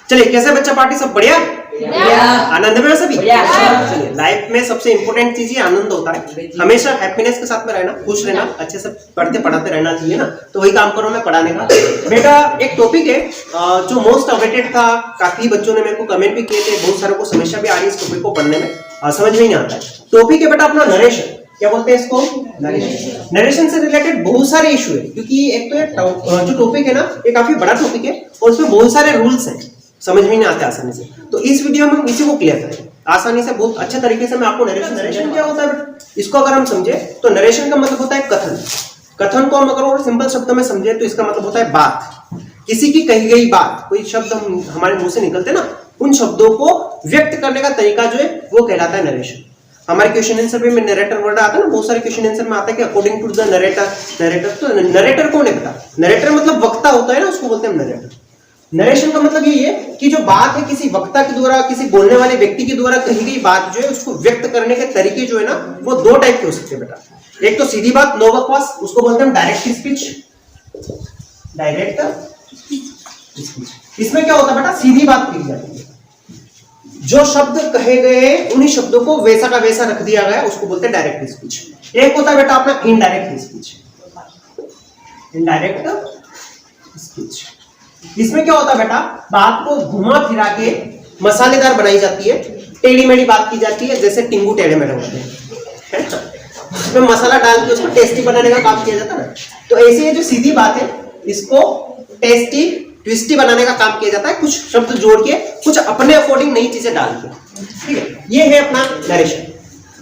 चलिए, कैसे बच्चा पार्टी, सब बढ़िया, आनंद में सभी। चलिए, लाइफ में सबसे इंपॉर्टेंट चीज ये आनंद होता है। हमेशा हैप्पीनेस के साथ में रहना, खुश रहना, अच्छे से पढ़ते पढ़ाते रहना चाहिए ना। तो वही काम करो मैं पढ़ाने का। बेटा एक टॉपिक है जो मोस्ट अवेटेड था, काफी बच्चों ने मेरे को कमेंट भी किए थे, बहुत सारों को समस्या भी आ रही है इस टॉपिक को पढ़ने में, समझ में नहीं आता है। टॉपिक है बेटा अपना नरेशन। क्या बोलते हैं इसको? नरेशन। नरेशन से रिलेटेड बहुत सारे इशू है, क्योंकि एक तो जो टॉपिक है ना, ये काफी बड़ा टॉपिक है और उसमें बहुत सारे रूल्स हैं, समझ में नहीं आते आसानी से। तो इस वीडियो में हम इसी को क्लियर करेंगे आसानी से, बहुत अच्छे तरीके से मैं आपको नरेशन क्या होता है इसको अगर हम समझे तो नरेशन का मतलब होता है कथन। कथन को हम अगर और सिंपल शब्दों में समझे तो इसका मतलब होता है बात, किसी की कही गई बात, कोई शब्द हमारे मुंह से निकलते ना, उन शब्दों को व्यक्त करने का तरीका जो है वो कहलाता है नरेशन। हमारे क्वेश्चन आंसर में नरेटर वर्ड आता है ना, बहुत सारे क्वेश्चन आंसर में आता है कि अकॉर्डिंग टू द नरेटर। तो नरेटर कौन है बेटा? नरेटर मतलब वक्ता होता है ना, उसको बोलते हैं नरेटर। नरेशन का मतलब ये है कि जो बात है किसी वक्ता के द्वारा, किसी बोलने वाले व्यक्ति के द्वारा कही गई बात जो है, उसको व्यक्त करने के तरीके जो है ना, वो दो टाइप के हो सकते हैं बेटा। एक तो सीधी बात, नो बकवास, उसको बोलते हैं डायरेक्ट स्पीच। डायरेक्ट स्पीच, इसमें क्या होता है बेटा? सीधी बात कही जाती है, जो शब्द कहे गए उन्हीं शब्दों को वैसा का वैसा रख दिया गया, उसको बोलते हैं डायरेक्ट स्पीच। एक होता है बेटा अपना इनडायरेक्ट स्पीच। इनडायरेक्ट स्पीच, इसमें क्या होता है बेटा? बात को घुमा फिरा के मसालेदार बनाई जाती है, टेढ़ी मेढ़ी बात की जाती है, जैसे टिंगू टेढ़े मेढ़े होते हैं, उसमें मसाला डाल के उसको टेस्टी बनाने का काम किया जाता है ना। तो ऐसे ये जो सीधी बात है, इसको टेस्टी ट्विस्टी बनाने का काम किया जाता है, कुछ शब्द जोड़ के, कुछ अपने अकॉर्डिंग नई चीजें डाल के, ठीक है। ये है अपना नरेशन।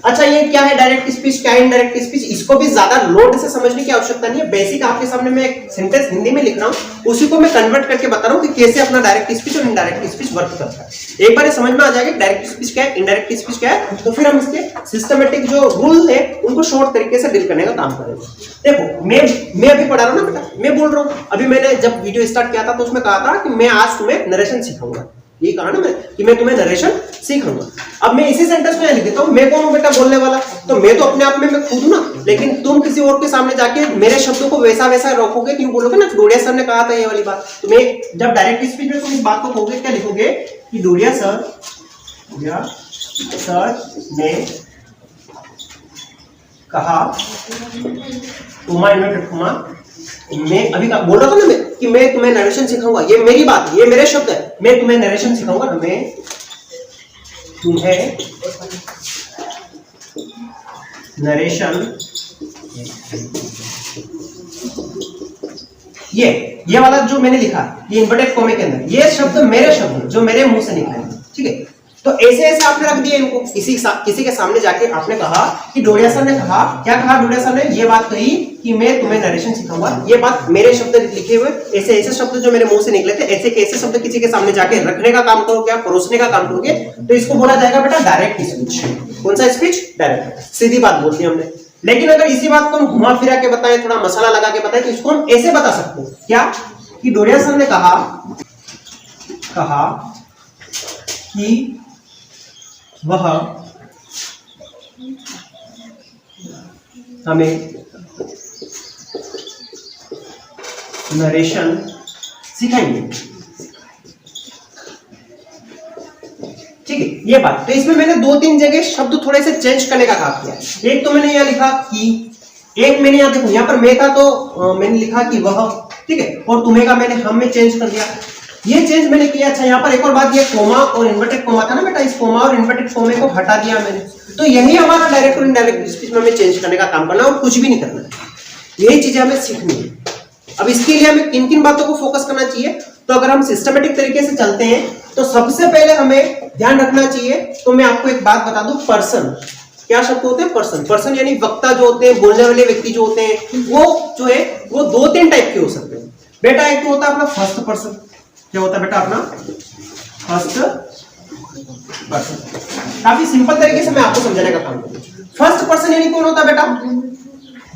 अच्छा, ये क्या है डायरेक्ट स्पीच, क्या है इनडायरेक्ट स्पीच? इसको भी ज्यादा लोड से समझने की आवश्यकता नहीं है। बेसिक आपके सामने मैं एक सेंटेंस हिंदी में लिख रहा हूं, उसी को मैं कन्वर्ट करके बता रहा हूं कि कैसे अपना डायरेक्ट स्पीच और इनडायरेक्ट स्पीच वर्क करता है। एक बार ये समझ में आ जाएगा डायरेक्ट स्पीच क्या है, इनडायरेक्ट स्पीच क्या है, तो फिर हम इसके सिस्टमेटिक जो रूल है उनको शॉर्ट तरीके से डील करने का काम करेंगे। देखो, मैं अभी पढ़ा रहा हूं ना बेटा, मैं बोल रहा हूं, अभी मैंने जब वीडियो स्टार्ट किया था तो उसमें कहा था कि मैं आज तुम्हें नरेशन सिखाऊंगा। ये कहा ना मैं कि मैं तुम्हें नरेशन सिखाऊंगा। अब मैं इसी सेंटेंस में लिख देता हूं, मैं कौन हूं बेटा बोलने वाला? तो मैं तो अपने आप में मैं खुद हूं ना, लेकिन तुम किसी और के सामने जाके मेरे शब्दों को वैसा वैसा रखोगे, क्यों बोलोगे ना डोडिया सर ने कहा था ये वाली बात। तो मैं जब डायरेक्ट स्पीच में तुम इस बात को कहोगे, क्या लिखोगे कि डोडिया सर ने कहा, मैं अभी बोल रहा था ना मैं कि मैं तुम्हें नरेशन सिखाऊंगा, ये मेरी बात, ये मेरे शब्द है, मैं तुम्हें नरेशन सिखाऊंगा, मैं तुम्हें नरेशन, ये वाला जो मैंने लिखा, ये इन्वर्टेड कॉमे के अंदर, ये शब्द मेरे शब्द जो मेरे मुंह से निकले, ठीक है। तो ऐसे ऐसे आपने रख दिया इनको, किसी के सामने जाके आपने कहा कि डोडिया सर ने कहा, क्या कहा डोडिया सर ने? ये बात कही कि मैं तुम्हें नरेशन सिखाऊंगा, ये बात मेरे शब्द लिखे हुए, ऐसे ऐसे शब्द जो मेरे मुंह से निकले थे, ऐसे कैसे शब्द किसी के सामने जाके रखने का काम करोगे, क्या परोसने का काम करोगे, तो इसको बोला जाएगा बेटा डायरेक्ट स्पीच। कौन सा स्पीच? डायरेक्ट, सीधी बात बोलते हैं हमने। लेकिन अगर इसी बात को हम घुमा फिरा के बताएं, थोड़ा मसाला लगा के बताएं, तो इसको हम ऐसे बता सकते हैं, क्या कि डोडिया सर ने कहा कि वह हमें नरेशन सिखाएंगे, ठीक है। ये बात, तो इसमें मैंने दो तीन जगह शब्द थोड़े से चेंज करने का काम किया। एक तो मैंने यहां लिखा कि, एक मैंने यहां देखो, यहां पर मैं था तो मैंने लिखा कि वह, ठीक है, और तुम्हें का मैंने हम में चेंज कर दिया, ये चेंज मैंने किया। अच्छा, यहाँ पर एक और बात, ये कोमा और इन्वर्टेड कोमा था ना बेटा, इस कोमा और इन्वर्टेड कोमे को हटा दिया मैंने। तो यही हमारा डायरेक्ट और इनडायरेक्ट स्पीच में हमें चेंज करने का काम करना है और कुछ भी नहीं करना है, यही चीजें हमें सीखनी है। अब इसके लिए हमें किन किन बातों को फोकस करना चाहिए? तो अगर हम सिस्टमेटिक तरीके से चलते हैं तो सबसे पहले हमें ध्यान रखना चाहिए, तो मैं आपको एक बात बता दूं, पर्सन, क्या शब्द होते हैं? पर्सन। पर्सन यानी वक्ता जो होते हैं, बोलने वाले व्यक्ति जो होते हैं, वो जो है वो दो तीन टाइप के हो सकते हैं बेटा। एक तो होता है अपना फर्स्ट पर्सन। क्या होता है बेटा अपना फर्स्ट पर्सन? काफी सिंपल तरीके से मैं आपको समझाने का काम करूंगा। फर्स्ट पर्सन यानी कौन होता है बेटा?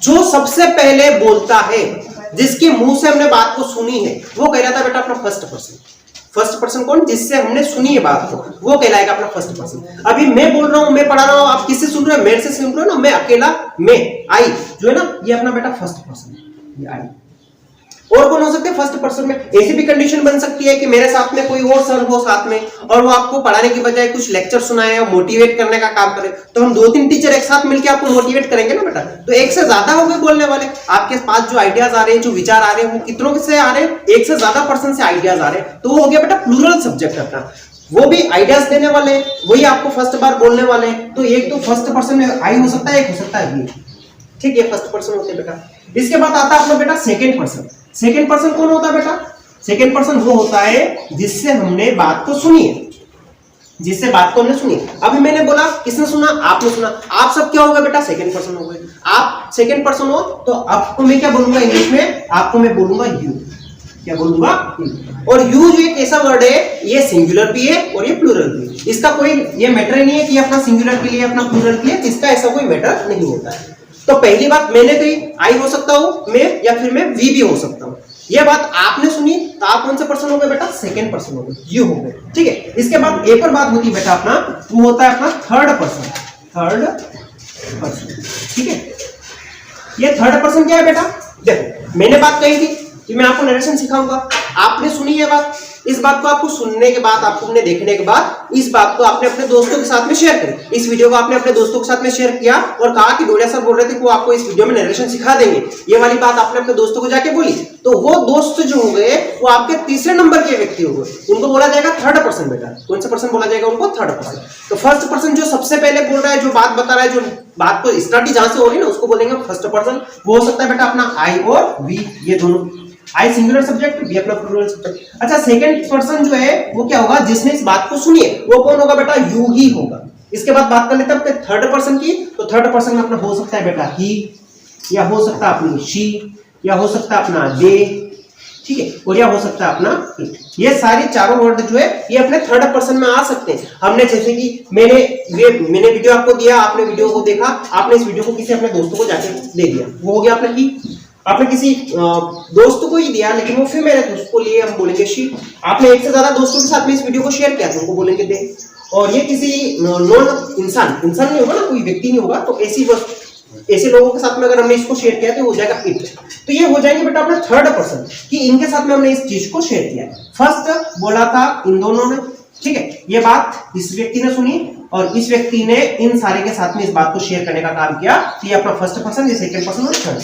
जो सबसे पहले बोलता है, जिसके मुंह से हमने बात को सुनी है, वो कहलाता है बेटा अपना फर्स्ट पर्सन। फर्स्ट पर्सन कौन? जिससे हमने सुनी है बात को, वो कहलाएगा अपना फर्स्ट पर्सन। अभी मैं बोल रहा हूं, मैं पढ़ा रहा हूं, आप किससे सुन रहे हो? मेरे से सुन रहे हो ना, मैं अकेला, मैं आई जो है ना, ये अपना बेटा फर्स्ट पर्सन है, ये आई। और कौन हो सकते हैं? फर्स्ट पर्सन में। ऐसी भी कंडीशन बन सकती है कि मेरे साथ में कोई और सर हो साथ में, और वो आपको पढ़ाने की बजाय कुछ लेक्चर सुनाए और मोटिवेट करने का काम करे, तो हम 2-3 टीचर एक साथ मिलकर आपको मोटिवेट करेंगे ना बेटा। तो एक से ज्यादा हो गए बोलने वाले, आपके पास जो आइडियाज आ रहे हैं, जो विचार आ रहे हैं, वो कितनों से आ रहे हैं? एक से ज्यादा पर्सन से आइडियाज आ रहे हैं, तो वो हो गया बेटा प्लूरल सब्जेक्ट अपना। वो भी आइडियाज देने वाले, वही आपको फर्स्ट बार बोलने वाले। तो एक तो फर्स्ट पर्सन में आई हो सकता है, एक हो सकता है वी, ठीक है, फर्स्ट पर्सन होते हैं बेटा। इसके बाद आता है अपना बेटा सेकंड पर्सन। सेकंड पर्सन कौन होता है बेटा? सेकंड पर्सन वो होता है जिससे हमने बात को सुनी है, जिससे बात को हमने सुनी। अभी मैंने बोला, किसने सुना? आपने सुना। आप सब क्या हो गए बेटा? सेकंड पर्सन हो गए। आप सेकंड पर्सन हो तो आपको मैं क्या बोलूंगा इंग्लिश में? आपको मैं बोलूंगा यू। क्या बोलूंगा? और यू जो एक ऐसा वर्ड है, ये सिंगुलर भी है और ये प्लूरल भी है। इसका कोई ये मैटर नहीं है कि अपना सिंगुलर के लिए अपना प्लूरल के लिए, इसका ऐसा कोई मैटर नहीं होता है। तो पहली बात मैंने कही, आई हो सकता हूं मैं, या फिर मैं वी भी हो सकता हूं। ये बात आपने सुनी तो आप कौन से पर्सन हो गए बेटा? सेकंड पर्सन हो गए, यू हो गए, ठीक है। इसके बाद एक और बात होती है बेटा अपना, वो होता है अपना थर्ड पर्सन। थर्ड पर्सन, ठीक है। ये थर्ड पर्सन क्या है बेटा? देखो मैंने बात कही थी कि मैं आपको नरेशन सिखाऊंगा, आपने सुनी है बात, इस बात को आपको सुनने के बाद, आपको हमने देखने के बाद, इस बात को आपने अपने दोस्तों के साथ में शेयर करी। इस वीडियो को आपने अपने दोस्तों के साथ में शेयर किया और कहा कि डोडिया सर बोल रहे थे कि वो आपको इस वीडियो में नरेशन सिखा देंगे, ये वाली बात आपने अपने दोस्तों को जाके बोली। तो वो दोस्त जो हो गए वो आपके तीसरे नंबर के व्यक्ति हो गए, उनको बोला जाएगा थर्ड पर्सन बेटा। कौन सा पर्सन बोला जाएगा उनको? Third person. तो फर्स्ट पर्सन जो सबसे पहले बोल रहा है, जो बात बता रहा है, जो बात को स्टार्ट जहां से हो रही है ना, उसको बोलेंगे फर्स्ट पर्सन। वो हो सकता है बेटा अपना आई और वी, ये दोनों। आई सिंगुलर सब्जेक्ट, वी अपना प्लूरल सब्जेक्ट। अच्छा, सेकंड पर्सन जो है वो क्या होगा? जिसने इस बात को सुनी है, वो कौन होगा बेटा? यू ही होगा। इसके बाद बात कर लेते हैं अपने थर्ड पर्सन की। तो थर्ड पर्सन में अपना हो सकता है बेटा ही, या हो सकता है अपनी शी, या हो सकता है अपना दे, ठीक है, और या हो सकता है अपना इट। ये सारे चारों वर्ड जो है ये अपने थर्ड पर्सन में आ सकते हैं। हमने जैसे कि मैंने वीडियो आपको दिया, आपने वीडियो को देखा, आपने इस वीडियो को किसी अपने दोस्तों को जाके दे दिया, वो हो गया आपने ही। आपने किसी दोस्त को ही दिया, लेकिन वो फीमेल है तो उसको लिए हम बोलेंगे शी। आपने एक से ज्यादा दोस्तों के साथ में इस वीडियो को शेयर किया तो उनको बोलेंगे दे। और ये किसी नॉन इंसान नहीं होगा ना, कोई व्यक्ति नहीं होगा, तो ऐसे लोगों के साथ में अगर हमने इसको शेयर किया तो हो जाएगा इट। तो ये हो जाएंगे बेटा अपना थर्ड पर्सन कि इनके साथ में हमने इस चीज को शेयर किया। फर्स्ट बोला था इन दोनों ने, ठीक है, ये बात इस व्यक्ति ने सुनी और इस व्यक्ति ने इन सारे के साथ में इस बात को शेयर करने का काम किया। तो ये अपना फर्स्ट पर्सन, ये सेकंड पर्सन और थर्ड,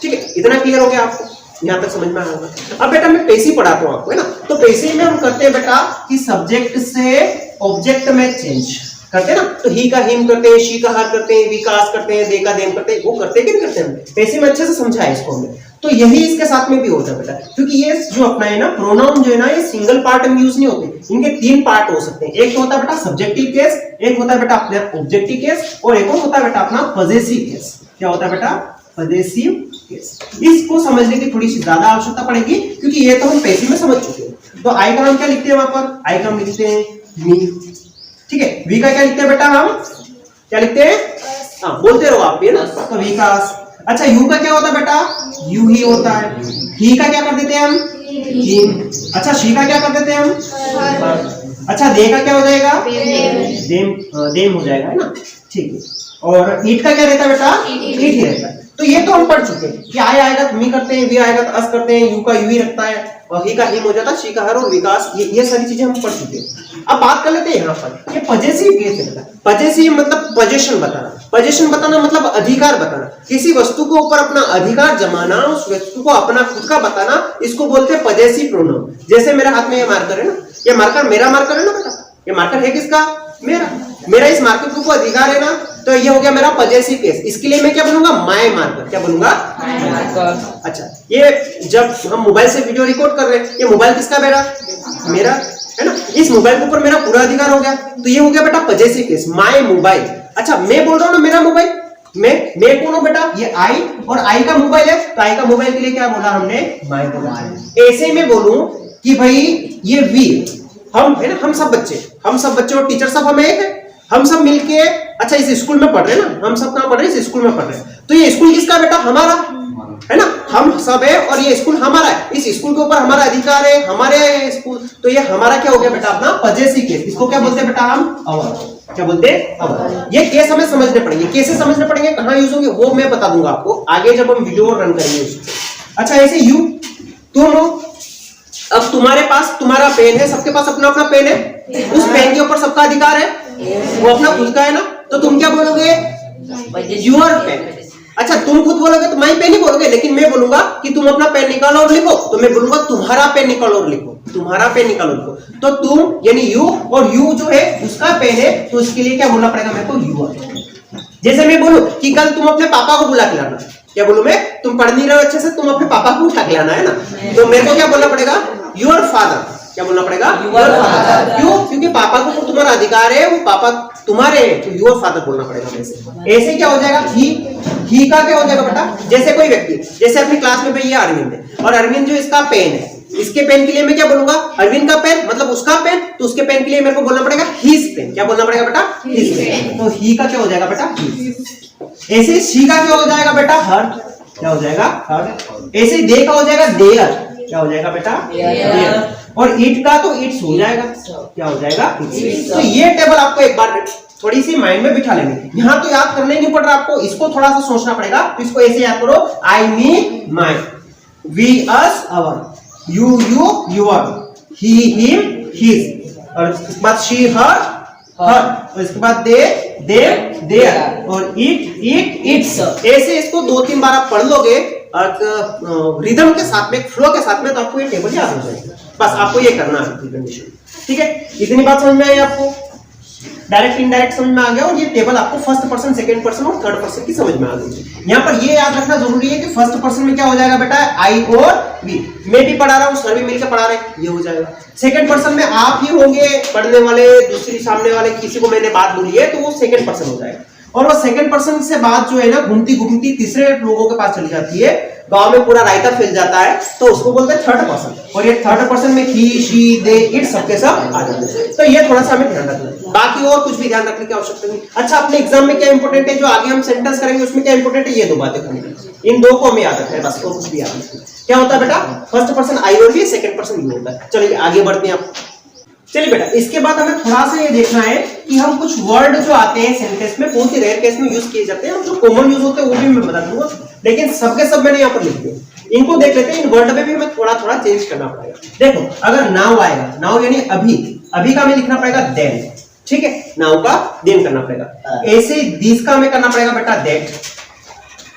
ठीक है। इतना क्लियर हो गया आपको? यहां तक समझ में आया होगा। अब बेटा मैं पैसिव पढ़ाता हूं आपको, है ना। तो पैसिव में हम करते हैं बेटा कि सब्जेक्ट से ऑब्जेक्ट में चेंज करते हैं ना। तो ही का हिम करते हैं, शी का हर करते हैं, वी का आस करते हैं, दे का देम करते हैं। वो करते हैं कि नहीं करते हैं? पैसिव में अच्छे से समझा है इसको हमने। तो यही इसके साथ में भी होता है बेटा, क्योंकि ये जो अपना है ना प्रोनाउन जो है ना, ये सिंगल पार्ट में यूज नहीं होते, इनके 3 पार्ट हो सकते हैं। एक तो होता है बेटा सब्जेक्टिव केस, एक होता है बेटा अपना ऑब्जेक्टिव केस, और एक और होता है बेटा अपना पजेसिव केस। क्या होता है बेटा? Possessive case. इसको समझने की थोड़ी सी ज्यादा आवश्यकता पड़ेगी, क्योंकि ये तो हम पैसिव में समझ चुके हैं। तो आई का नाम क्या लिखते हैं वहां पर? आई का हम लिखते हैं मी, ठीक है। वी का क्या लिखते हैं बेटा? हम क्या लिखते हैं? हाँ, बोलते रहो आप भी, है ना। तो विकास। अच्छा, यू का क्या होता है बेटा? यू ही होता है। ही का क्या कर देते हैं हम? हिम। अच्छा, शी का क्या कर देते हैं हम? अच्छा, दे का क्या हो जाएगा? देम हो जाएगा, है ना, ठीक है। और ईट का क्या रहता है बेटा? ईट ही रहता है। तो ये तो हम पढ़ चुके हैं कि आई आएगा तो मी करते हैं, वी आएगा तो अस करते हैं, यू का यू ही रखता है, और ही का हिम हो जाता है, शी का हर और विकास। ये सारी चीजें हम पढ़ चुके हैं। अब बात कर लेते हैं यहाँ पर, ये पजेसिव केस है। पजेसिव मतलब पोजीशन बताना। पोजीशन बताना मतलब अधिकार बताना, किसी वस्तु के ऊपर अपना अधिकार जमाना, उस वस्तु को अपना खुद का बताना, इसको बोलते हैं पजेसिव प्रोनाउन। जैसे मेरे हाथ में ये मार्कर है ना, ये मार्कर मेरा मार्कर है ना बेटा, ये मार्कर है किसका? मेरा इस मार्कर के ऊपर अधिकार है ना, तो ये हो गया मेरा पजेसिव केस। इसके लिए मैं क्या बोलूंगा? My marker. क्या बोलूंगा? My marker. अच्छा, ये जब हम मोबाइल से वीडियो रिकॉर्ड कर रहे हैं, ये मोबाइल किसका? मेरा है ना। इस मोबाइल के ऊपर मेरा पूरा अधिकार हो गया, तो ये हो गया बेटा पजेसिव केस, माय मोबाइल। अच्छा, मैं बोल रहा हूं ना मेरा मोबाइल, मैं कौन हूं बेटा? ये आई, और आई का मोबाइल है, तो आई का मोबाइल के लिए क्या बोला हमने? My mobile. ऐसे में बोलूं कि भाई ये वी, हम है ना, हम सब बच्चे और टीचर सब हम एक है, हम सब मिलके अच्छा इस स्कूल में पढ़ रहे हैं ना, हम सब कहां पढ़ रहे हैं? इस स्कूल में पढ़ रहे हैं। तो ये स्कूल किसका बेटा? हमारा, है ना, हम सब है और ये स्कूल हमारा है। इस स्कूल के ऊपर हमारा अधिकार है, हमारे स्कूल, तो ये हमारा क्या हो गया बेटा? अपना पजेसिव केस। इसको क्या बोलते हैं बेटा? हम अवर। क्या बोलते हैं? अवर। ये केस हमें समझने पड़ेंगे, कैसे समझने पड़ेंगे, कहां यूज होंगे वो मैं बता दूंगा आपको आगे जब हम वीडियो रन करेंगे उसको। अच्छा, ऐसे तुम हो, अब तुम्हारे पास तुम्हारा पेन है, सबके पास अपना अपना पेन है, उस पेन के ऊपर सबका अधिकार है, वो अपना खुद का है ना, तो तुम क्या बोलोगे? Your pen. अच्छा तुम खुद बोलोगे तो मैं पेन ही बोलोगे, लेकिन मैं बोलूंगा कि तुम अपना पेन निकालो और लिखो, तो मैं बोलूंगा तुम्हारा पेन निकालो और लिखो, तुम्हारा पेन निकालो लिखो। तो तुम यानी यू, और यू जो है उसका पेन है, तो इसके लिए क्या बोलना पड़ेगा मेरे को? यूर। जैसे मैं बोलूं कि कल तुम अपने पापा को बुला के लाना, क्या बोलूं मैं? तुम पढ़ नहीं रहे हो अच्छे से, तुम अपने पापा को उठा के लाना है ना, तो मेरे को क्या बोलना पड़ेगा? Your father. क्या बोलना पड़ेगा? Your father. क्यों? क्योंकि पापा को तुम्हारा अधिकार है, वो पापा तुम्हारे हैं, तो योर फादर बोलना पड़ेगा। ऐसे क्या हो जाएगा? ही का क्या हो जाएगा बेटा? जैसे कोई व्यक्ति, जैसे अपनी क्लास में भैया अरविंद है, और अरविंद जो इसका पेन है, इसके पेन के लिए मैं क्या बोलूंगा? अरविंद का पेन मतलब उसका पेन, तो उसके पेन के लिए मेरे को बोलना पड़ेगा हिज पेन। क्या बोलना पड़ेगा बेटा? His pen. तो ही का क्या हो जाएगा बेटा? ऐसे शी का क्या हो जाएगा बेटा? हर। क्या हो जाएगा? हर। ऐसे दे का हो जाएगा देयर। क्या हो जाएगा बेटा? देयर। और ईट का तो ईट्स हो जाएगा। क्या हो जाएगा? तो ये टेबल आपको एक बार थोड़ी सी माइंड में बिठा लेंगे, यहाँ तो याद करने नहीं पड़ रहा आपको, इसको थोड़ा सा सोचना पड़ेगा, तो इसको ऐसे याद करो, I me my, we us our, you your, he him his, और इसके बाद शी हर हर, और इसके बाद दे देयर, और इट इट्स। ऐसे इसको 2-3 बार आप पढ़ लोगे रिदम के साथ में, फ्लो के साथ में, तो आपको ये टेबल याद हो जाएगा। बस आपको ये करना है कंडीशन। ठीक है, इतनी बात समझ में आई आपको? डायरेक्ट इनडायरेक्ट समझ में आ गया, और ये टेबल आपको फर्स्ट पर्सन, सेकंड पर्सन और थर्ड पर्सन की समझ में आ गई। यहाँ पर ये याद रखना जरूरी है कि फर्स्ट पर्सन में क्या हो जाएगा बेटा? आई और वी। मैं भी पढ़ा रहा हूँ, सर भी मिलकर पढ़ा रहे हैं, ये हो जाएगा। सेकंड पर्सन में आप ही होंगे पढ़ने वाले, दूसरी सामने वाले किसी को मैंने बात बोली है, तो वो सेकंड पर्सन हो जाएगा। और वो सेकंड पर्सन से बात जो है ना घूमती घूमती तीसरे लोगों के पास चली जाती है, गांव में पूरा रायता फैल जाता है, तो उसको बोलते हैं थर्ड पर्सन। और ये थर्ड पर्सन में ही, शी, दे, इट सबके सब आ जाते हैं। तो ये थोड़ा सा हमें ध्यान रखना है, बाकी और कुछ भी ध्यान रखने की आवश्यकता नहीं। अच्छा, अपने एग्जाम में क्या इंपॉर्टेंट है, जो आगे हम सेंटेंस करेंगे उसमें क्या इंपॉर्टेंट है, ये 2 बातें करनी है, इन 2 को हमें याद रखना है बस, और कुछ भी याद नहीं। क्या होता है बेटा? फर्स्ट पर्सन आई और वी, सेकंड पर्सन यू होता है। चलिए आगे बढ़ते हैं आप। चलिए बेटा, इसके बाद हमें थोड़ा सा ये देखना है कि हम कुछ वर्ड जो आते हैं सेंटेंस में, बहुत ही रेयर केस में यूज किए जाते हैं, जो कॉमन यूज होते हैं वो भी मैं बता दूंगा, लेकिन सबके सब मैंने यहाँ पर लिख दिए। इनको देख लेते हैं, इन वर्ड में भी हमें थोड़ा थोड़ा चेंज करना पड़ेगा। देखो, अगर नाउ आएगा, नाउ यानी अभी, अभी का हमें लिखना पड़ेगा देन। ठीक है, नाउ का देन करना पड़ेगा। ऐसे दिस का हमें करना पड़ेगा बेटा दैट।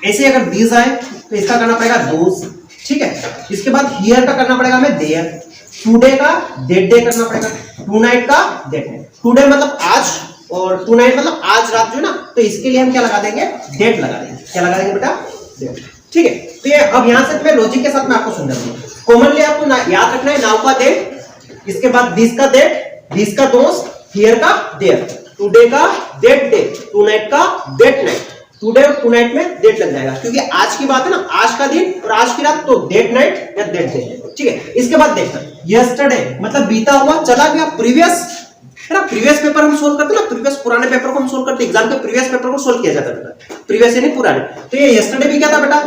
ऐसे अगर दिस आए तो इसका करना पड़ेगा दोस। ठीक है, इसके बाद हियर का करना पड़ेगा हमें देयर। टुडे का डेट डे करना पड़ेगा। टू नाइट का डेट नाइट। टुडे मतलब आज, और टू नाइट मतलब आज रात जो ना, तो इसके लिए हम क्या लगा देंगे? डेट लगा देंगे। क्या लगा देंगे बेटा? डेट। ठीक है, तो ये अब यहां से मैं लॉजिक के साथ मैं आपको समझा दूंगा। कॉमनली आपको याद रखना है नाउ का डेट, इसके बाद दिस का डेट, दिस का दोस्त, हियर का देयर, टुडे का डेट डे, टू नाइट का डेट नाइट। टुडे और टू नाइट में डेट लग जाएगा, क्योंकि आज की बात है ना, आज का दिन और आज की रात, तो डेट नाइट या डेट डे। ठीक है, इसके बाद देखना यस्टरडे मतलब बीता हुआ, चला गया, प्रीवियस है ना, प्रीवियस पेपर हम सोल्व करते हैं ना, प्रीवियस पुराने पेपर को हम सोल्व करते हैं, एग्जाम के प्रीवियस पेपर को सोल्व किया जाता है बेटा, प्रीवियस यानी पुराने। तो ये यस्टरडे भी क्या था बेटा?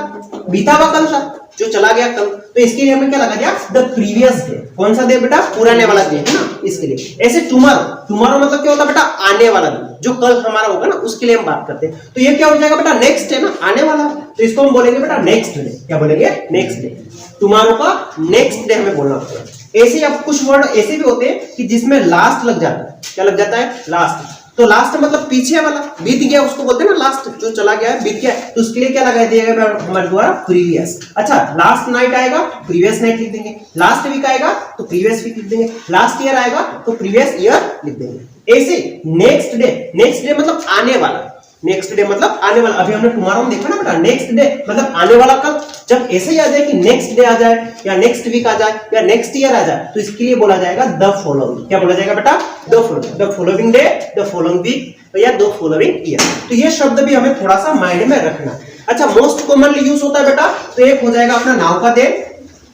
बीता हुआ कल था, जो चला गया कल, तो इसके लिए हमने क्या लगा दिया? The previous day. कौन सा डे बेटा? पुराने वाला डे है ना, इसके लिए। ऐसे टुमारो, टुमारो मतलब क्या होता है बेटा? आने वाला दिन, जो कल हमारा होगा ना, उसके लिए हम बात करते हैं। तो ये क्या हो जाएगा बेटा? नेक्स्ट है ना, आने वाला, तो इसको हम बोलेंगे बेटा नेक्स्ट डे। क्या बोलेंगे? Next day. टुमारो का नेक्स्ट डे हमें बोलना होता है। ऐसे अब कुछ वर्ड ऐसे भी होते हैं कि जिसमें लास्ट लग जाता है। क्या लग जाता है? लास्ट। तो लास्ट मतलब पीछे वाला, बीत गया उसको बोलते हैं ना लास्ट, जो चला गया है, बीत गया, तो उसके लिए क्या लगा दिया हमारे द्वारा? प्रीवियस। अच्छा, लास्ट नाइट आएगा, प्रीवियस नाइट लिख देंगे। लास्ट वीक आएगा तो प्रीवियस वीक लिख देंगे। लास्ट ईयर आएगा तो प्रीवियस ईयर लिख देंगे। ऐसे नेक्स्ट डे, नेक्स्ट डे मतलब आने वाला, नेक्स्ट डे मतलब आने वाला। अभी हमने टुमारो में देखा ना बेटा, नेक्स्ट डे मतलब आने वाला कल। जब ऐसे ही आ जाए कि नेक्स्ट डे आ जाए, या नेक्स्ट वीक आ जाए, या नेक्स्ट ईयर आ जाए, तो इसके लिए बोला जाएगा द फॉलोइंग। क्या बोला जाएगा बेटा? The following. The following day, the following week, या द फॉलोइंग ईयर। तो ये शब्द भी हमें थोड़ा सा माइंड में रखना। अच्छा, मोस्ट कॉमनली यूज होता है बेटा, तो एक हो जाएगा अपना नाउ का डे,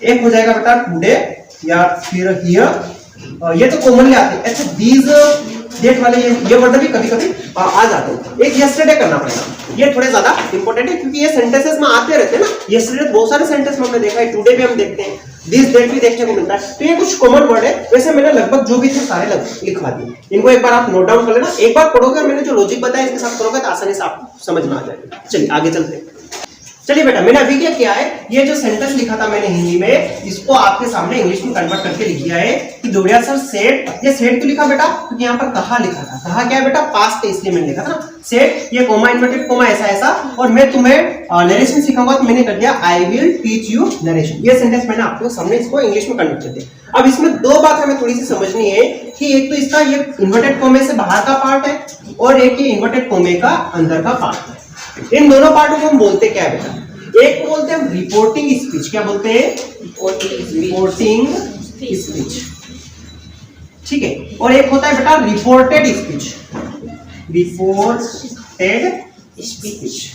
एक हो जाएगा बेटा टुडे, या फिर हियर, ये तो कॉमनली आते हैं। अच्छा, दीज डेट वाले ये वर्ड भी कभी कभी आ जाते हैं। एक यस्टरडे करना पड़ेगा, ये थोड़े ज्यादा इंपॉर्टेंट है, क्योंकि ये सेंटेंसेस में आते रहते हैं ना। यस्टरडे बहुत सारे सेंटेंस में हमने देखा है, टुडे भी हम देखते हैं, दिस डेट भी देखने को मिलता है। तो ये कुछ कॉमन वर्ड है। वैसे मैंने लगभग जो भी थे सारे लिखवा दिए, इनको एक बार आप नोट डाउन कर लेना। एक बार पढ़ोगे और मैंने जो लॉजिक बताया इसके साथ करोगे तो आसानी से आपको समझ में आ जाएगा। चलिए आगे चलते हैं। चलिए बेटा, मैंने अभी क्या किया है, ये जो सेंटेंस लिखा था मैंने हिंदी में, इसको आपके सामने इंग्लिश में कन्वर्ट करके लिख दिया है कि डोडिया सर सेड। ये सेड क्यों लिखा बेटा, क्योंकि यहाँ पर कहा लिखा था, कहा क्या है बेटा, पास्ट है, इसलिए मैंने लिखा था ना सेड, ये कोमा इन्वर्टेड कोमा ऐसा ऐसा, और मैं तुम्हें नरेशन सिखाऊंगा तो मैंने कर दिया I will teach you narration. ये सेंटेंस मैंने आपके सामने इसको इंग्लिश में कन्वर्ट कर दिया। अब इसमें दो बात हमें थोड़ी सी समझनी है कि एक तो इसका ये इन्वर्टेड कोमे से बाहर का पार्ट है, और एक ये इन्वर्टेड कोमे का अंदर का पार्ट है। इन दोनों पार्टों को हम बोलते क्या है बेटा, एक को बोलते हैं हम रिपोर्टिंग स्पीच। क्या बोलते हैं, रिपोर्टिंग स्पीच, ठीक है, और एक होता है बेटा रिपोर्टेड स्पीच, रिपोर्टेड स्पीच,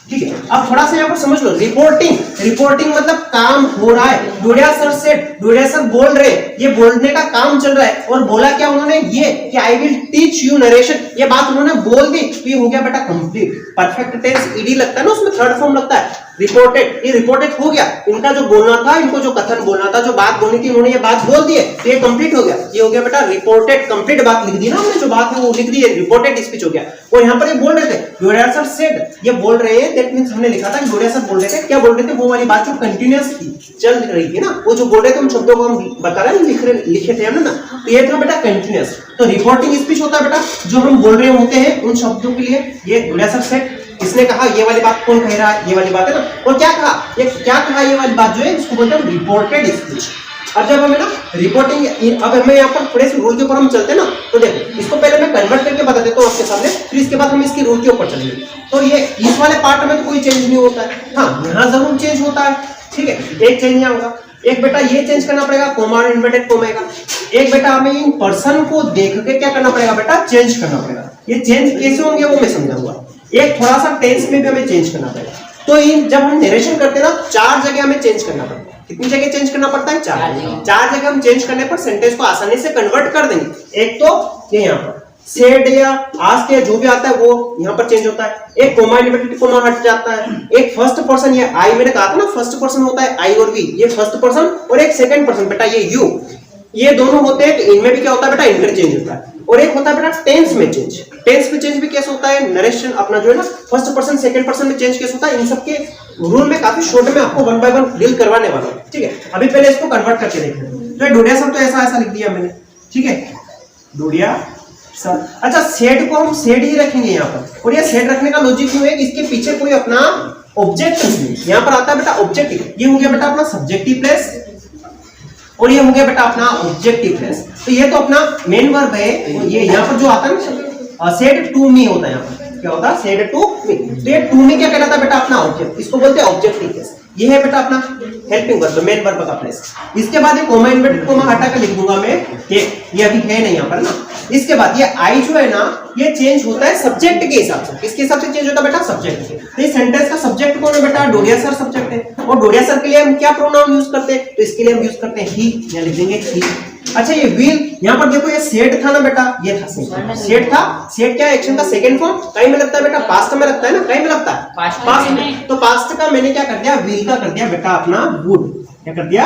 ठीक है। अब थोड़ा सा यहाँ पर समझ लो, रिपोर्टिंग मतलब काम हो रहा है, डोडिया सर से, डोडिया सर बोल रहे, ये बोलने का काम चल रहा है, और बोला क्या उन्होंने, ये कि I will teach you narration, ये बात उन्होंने बोल दी, तो ये हो गया बेटा कंप्लीट। परफेक्ट टेंस ईडी लगता है ना, उसमें थर्ड फॉर्म लगता है, रिपोर्टेड, ये रिपोर्टेड हो गया, इनका जो बोलना था, इनको जो कथन बोलना था, जो बात बोलनी थी, उन्होंने ये बात बोल दी है, तो ये कंप्लीट हो गया, ये हो गया बेटा रिपोर्टेड, कंप्लीट बात लिख दी ना हमने, जो बात है वो लिख दी है, रिपोर्टेड स्पीच हो गया। और यहाँ पर ये बोल रहे थे, डोडिया सर सेड, ये बोल रहे हैं, दैट मींस हमने लिखा था कि डोडिया सर बोल रहे थे, क्या बोल रहे थे, वो वाली बात जो कंटिन्यूअस थी, चल रही थी ना, वो जो बोल रहे थे उन शब्दों को हम बता रहे हैं, लिखे थे हमने ना, तो ये था बेटा कंटिन्यूअस। तो रिपोर्टिंग स्पीच होता है बेटा जो हम बोल रहे होते हैं उन शब्दों के लिए, ये डोडिया सर सेड, इसने कहा, ये वाली बात कौन कह रहा है, ये वाली बात है ना, और क्या कहा, ये क्या कहा, ये वाली बात जो है इसको बोलते हैं रिपोर्टेड स्पीच। अब जब हमें ना रिपोर्टिंग, अब हमें यहाँ पर थोड़े से रूल के ऊपर हम चलते हैं ना, तो देखो इसको पहले मैं कन्वर्ट करके बता देता हूँ आपके सामने, फिर इसके बाद हम इसकी रूल के ऊपर चलेंगे। तो ये इस वाले पार्ट में तो कोई चेंज नहीं होता है, हाँ यहाँ जरूर चेंज होता है, ठीक है, एक चेंज यहाँ होगा, एक बेटा ये चेंज करना पड़ेगा, कोमा और इन्वर्टेड कोमा का, एक बेटा हमें इन पर्सन को देख के क्या करना पड़ेगा बेटा, चेंज करना पड़ेगा। ये चेंज कैसे होंगे वो मैं समझाऊंगा। एक थोड़ा सा टेंस में भी हमें चेंज करना पड़ेगा। तो इन जब हम नरेशन करते हैं ना, चार जगह हमें चेंज करना पड़ता है। कितनी जगह चेंज करना पड़ता है, चार जगह हम चेंज करने पर सेंटेंस को आसानी से कन्वर्ट कर देंगे। एक तो ये यहाँ पर सेड या आस्क या जो भी आता है वो यहाँ पर चेंज होता है, एक कोमा इन्वर्टेड कोमा हट जाता है, एक फर्स्ट पर्सन, ये आई मैंने कहा था ना फर्स्ट पर्सन होता है, आई और वी, ये फर्स्ट पर्सन, और एक सेकंड पर्सन बेटा ये यू, ये दोनों होते हैं। तो इनमें भी क्या होता है बेटा, इंटरचेंज होता है। और एक होता है बेटा टेंस में चेंज, टेंस में चेंज भी कैसे होता है, नरेशन अपना जो है ना फर्स्ट पर्सन सेकंड पर्सन में चेंज कैसे होता है, इन सब के रूल में काफी शॉर्ट में आपको वन बाय वन डील करवाने वाला हूं, ठीक है। अभी पहले इसको कन्वर्ट करके देखते हैं। तो डोडिया सर तो ऐसा ऐसा लिख दिया मैंने, ठीक है, डोडिया सर। अच्छा सेड को हम सेड ही रखेंगे यहाँ पर, और ये सेड रखने का लॉजिक क्यों है, इसके पीछे कोई अपना ऑब्जेक्ट नहीं, यहाँ पर आता है बेटा ऑब्जेक्टिव, ये हो गया बेटा अपना सब्जेक्टिव प्लेस, और ये हो गया बेटा अपना ऑब्जेक्टिव प्लेस। तो ये तो अपना मेन वर्ब है, और ये यहाँ पर जो आता है ना सेड टू मी होता है, यहाँ पर क्या होता है, सेड टू मी। तो ये टू मी क्या कहलाता है बेटा, अपना ऑब्जेक्ट, इसको बोलते हैं ऑब्जेक्टिव प्लेस। ये है बेटा अपना हेल्पिंग वर्ब, मेन वर्ब का प्लेस। इसके बाद ये कोमा इन्वर्टेड कोमा हटा कर लिख दूंगा मैं, ये अभी है नहीं यहाँ पर ना। इसके बाद ये आई जो है ना, ये चेंज होता है सब्जेक्ट के हिसाब से। किसके हिसाब से चेंज होता है बेटा, सब्जेक्ट के। तो इस सेंटेंस का सब्जेक्ट कौन है बेटा, डोडिया सर सब्जेक्ट है, और डोडिया सर के लिए हम क्या प्रोनाउन यूज करते हैं, तो इसके लिए हम यूज करते हैं ही, यहाँ लिख देंगे ही। अच्छा ये विल, यहाँ पर देखो ये सेड था ना बेटा, ये था सेड था, सेड क्या है, एक्शन का सेकंड फॉर्म, कहीं में लगता है बेटा, पास्ट में लगता है ना, कहीं में लगता है पास्ट में। तो पास्ट का मैंने क्या कर दिया, विल का कर दिया बेटा अपना वुड, क्या कर दिया,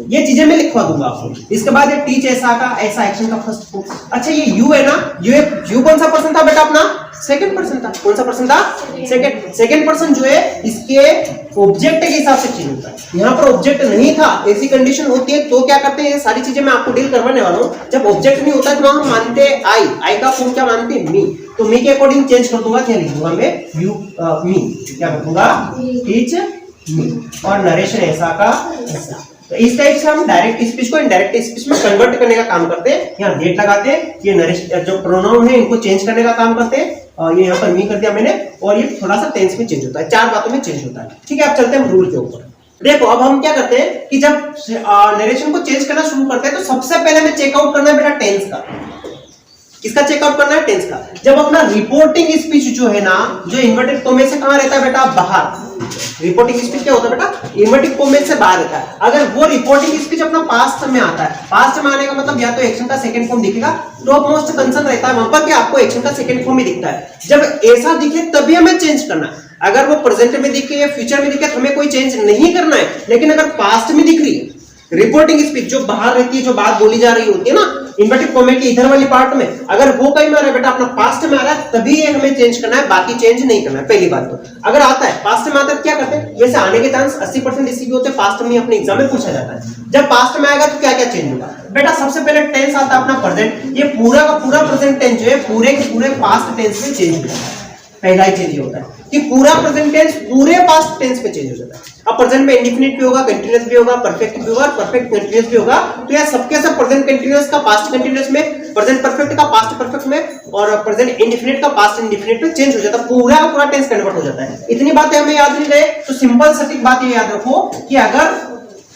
ये चीजें मैं लिखवा दूंगा आपको। इसके बाद ये टीच ऐसा का ऐसा एक्शन का फर्स्ट फॉर्म। अच्छा ये यू है ना, यू कौन सा पर्सन था बेटा, अपना सेकंड पर्सन था। कौन सा पर्सन था, सेकंड पर्सन जो है इसके ऑब्जेक्ट के हिसाब से चेंज होता है। यहाँ पर ऑब्जेक्ट नहीं था, ऐसी कंडीशन होती है तो क्या करते हैं, ये सारी चीजें मैं आपको डील करवाने वाला हूँ। जब ऑब्जेक्ट नहीं होता है तो हम मानते हैं आई का फॉर्म क्या मानते हैं, मी। तो मी के अकॉर्डिंग चेंज कर दूंगा, क्या लिख दूंगा मैं, यू मी, क्या रखूंगा, टीच मी, और नरेशन ऐसा का ऐसा। तो इस टाइप से हम डायरेक्ट स्पीच को इनडायरेक्ट स्पीच में कन्वर्ट करने का काम करते हैं। यहाँ डेट लगाते हैं, ये नरेशन जो प्रोनाउन है इनको चेंज करने का काम करते हैं। ये यहाँ पर मी कर दिया मैंने, और ये थोड़ा सा टेंस में चेंज होता है, चार बातों में चेंज होता है, ठीक है। अब चलते हैं रूल के ऊपर। देखो अब हम क्या करते हैं कि जब नरेशन को चेंज करना शुरू करते हैं तो सबसे पहले हमें चेकआउट करना है बेटा टेंस का। किसका चेकआउट करना है, टेंस का। जब अपना रिपोर्टिंग स्पीच जो है ना, जो इन्वर्टेड कोमे से कहां रहता है बेटा, बाहर। रिपोर्टिंग स्पीच क्या होता है बेटा, इन्वर्टेड कोमे से बाहर रहता है। अगर वो रिपोर्टिंग स्पीच अपना पास्ट में आता है, पास्ट में आने का मतलब या तो एक्शन का सेकंड फॉर्म दिखेगा, टॉप मोस्ट कंसर्न रहता है वहां पर कि आपको एक्शन का सेकंड फॉर्म ही दिखता है। जब ऐसा दिखे तभी हमें चेंज करना है। अगर वो प्रेजेंट में दिखे या फ्यूचर में दिखे तो हमें कोई चेंज नहीं करना है। लेकिन अगर पास्ट में दिख रही है रिपोर्टिंग स्पीच, जो बाहर रहती है, जो बात बोली जा रही होती है ना, इन्वर्टेड कॉमा के इधर वाली पार्ट में अगर वो कहीं में आ रहा है बेटा अपना पास्ट में आ रहा है तभी ये हमें चेंज करना है, बाकी चेंज नहीं करना है। पहली बात तो अगर आता है पास्ट में आता है क्या करते हैं, वैसे आने के चांस 80% इसलिए होते हैं पास्ट में अपने एग्जाम में पूछा जाता है। जब पास्ट में आएगा तो क्या क्या चेंज होगा बेटा, सबसे पहले टेंस आता है अपना प्रेजेंट, ये पूरा का पूरा प्रेजेंट टेंस जो है पूरे के पूरे पास्ट टेंस में चेंज हो जाता है। पहला ही चेंज ये होता है कि पूरा प्रेजेंट टेंस पूरे पास्ट टेंस पे चेंज हो जाता है। अब प्रेजेंट में इंडेफिनिट भी होगा, कंटीन्यूअस भी होगा, परफेक्ट भी होगा, परफेक्ट कंटीन्यूअस भी होगा। तो यह सबके सब प्रेजेंट कंटीन्यूअस का पास्ट कंटीन्यूअस में, प्रेजेंट परफेक्ट का पास्ट परफेक्ट में और प्रेजेंट इंडेफिनिट का पास्ट इंडेफिनिट में चेंज हो जाता है, पूरा का पूरा टेंस कन्वर्ट हो जाता है। इतनी बातें हमें याद नहीं रहे तो सिंपल सटीक बात ये याद रखो कि अगर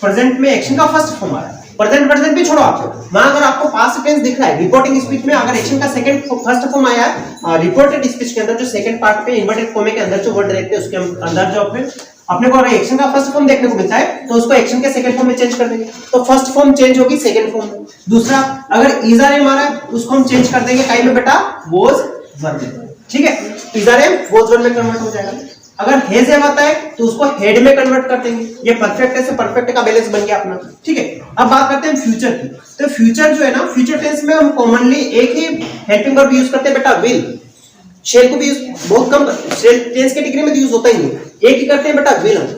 प्रेजेंट में एक्शन का फर्स्ट फॉर्म आ रहा है, प्रेजेंट भी छोड़ो आपको, वहां अगर आपको पास्ट टेंस दिख रहा है रिपोर्टिंग स्पीच में, अगर एक्शन का सेकंड फर्स्ट फॉर्म आया है रिपोर्टेड स्पीच के अंदर जो सेकंड पार्ट पे इन्वर्टेड कॉमा के अंदर जो वर्ड रहते हैं उसके अंदर जो अपने को अगर एक्शन का फर्स्ट फॉर्म देखने को मिलता है तो उसको एक्शन के सेकंड फॉर्म में चेंज कर देंगे, तो फर्स्ट फॉर्म चेंज होगी सेकंड फॉर्म में। दूसरा अगर इज आर एम आ रहा है उसको हम चेंज कर देंगे काई में बेटा वॉज वर्ब में, ठीक है, is are am was verb में कन्वर्ट हो जाएगा। अगर हैज एम आता है तो उसको हेड में कन्वर्ट कर देंगे, ये परफेक्ट है से परफेक्ट का बैलेंस बन गया अपना, ठीक है। अब बात करते हैं फ्यूचर की, तो फ्यूचर जो है ना फ्यूचर टेंस में हम कॉमनली एक ही हेल्पिंग वर्ब यूज करते हैं बेटा विल, शेल को भी यूज बहुत कम, शेल टेंस कैटेगरी में तो यूज होता ही नहीं, एक ही करते हैं बेटा विल हम,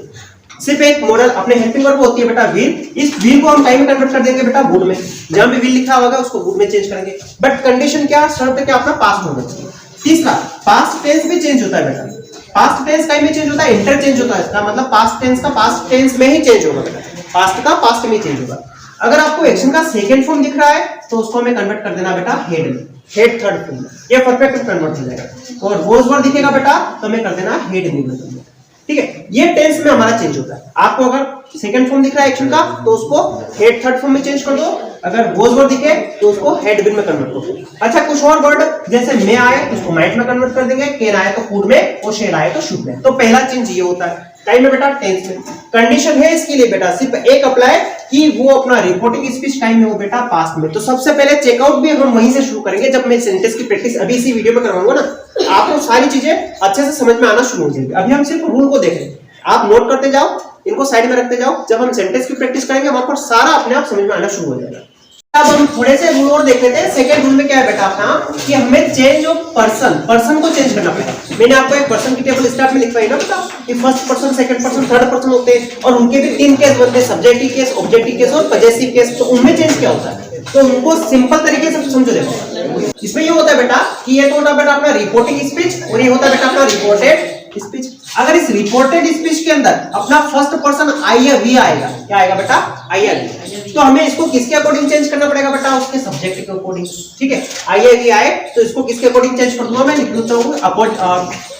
सिर्फ एक मॉडल अपने हेल्पिंग वर्ब होती है बेटा विल, इस विल को हम टाइम में कन्वर्ट कर देंगे बेटा वुड में, जहां भी विल लिखा होगा उसको वुड में चेंज करेंगे, बट कंडीशन क्या, शर्त क्या, अपना पास्ट होना चाहिए। तीसरा पास्ट टेंस भी चेंज होता है बेटा, पास्ट टेंस का में चेंज होता है, इंटरचेंज होता है, इसका मतलब पास्ट टेंस का पास्ट टेंस में ही चेंज होगा बेटा, पास्ट का पास्ट में ही चेंज होगा। अगर आपको एक्शन का सेकंड फॉर्म दिख रहा है तो उसको हमें कन्वर्ट कर देना बेटा हेड में, हेड थर्ड फॉर्म में, ये परफेक्ट में कन्वर्ट हो जाएगा। और वॉज वर्ब दिखेगा बेटा तो हमें कर देना हेड में, ठीक है। ये टेंस में हमारा चेंज होता है। आपको अगर सेकंड फॉर्म दिख रहा है एक्शन का तो उसको हेड थर्ड फॉर्म में चेंज कर दो, अगर वॉज वर्ब दिखे तो उसको हेड बिन में कन्वर्ट कर दो। अच्छा कुछ और वर्ड जैसे मे आए तो उसको माइट में कन्वर्ट कर देंगे, केन आए तो कुड में और शेल आए तो शुड में। तो पहला चेंज ये होता है टाइम में बेटा टेंस में। कंडीशन है इसके लिए बेटा सिर्फ एक अप्लाई कि वो अपना रिपोर्टिंग स्पीच टाइम में हो बेटा पास्ट में। तो सबसे पहले चेकआउट भी हम वहीं से शुरू करेंगे, जब मैं सेंटेंस की प्रैक्टिस अभी इसी वीडियो में करवाऊंगा ना, आपको सारी चीजें अच्छे से समझ में आना शुरू हो जाएगी। अभी हम सिर्फ रूल को देख रहे हैं, आप नोट करते जाओ, इनको साइड में रखते जाओ, जब हम सेंटेंस की प्रैक्टिस करेंगे वहां पर सारा अपने आप समझ में आना शुरू हो जाएगा। अब हम थोड़े से रूल और देख लेते हैं। सेकंड रूल में क्या है बेटा अपना कि हमें चेंज ऑफ पर्सन को चेंज करना पड़ेगा। मैंने आपको एक पर्सन की टेबल स्टार्ट में लिखवाई ना बेटा कि first person, second person, third person होते हैं और उनके भी तीन केस बनते हैं, सब्जेक्टिव केस, ऑब्जेक्टिव केस और पजेसिव केस। तो उनमें चेंज क्या होता है तो उनको सिंपल तरीके से समझो। देखो इसमें ये होता है बेटा कि ये तो होता है बेटा अपना रिपोर्टिंग स्पीच और ये होता है बेटा अपना रिपोर्टेड स्पीच। अगर इस रिपोर्टेड स्पीच के अंदर अपना फर्स्ट पर्सन आई या वी आएगा, क्या आएगा बेटा आई या वी, तो हमें इसको किसके अकॉर्डिंग चेंज करना पड़ेगा बेटा उसके सब्जेक्ट के अकॉर्डिंग, ठीक है। आई या वी आए तो इसको किसके अकॉर्डिंग चेंज कर दूंगा मैं, लिख देता हूं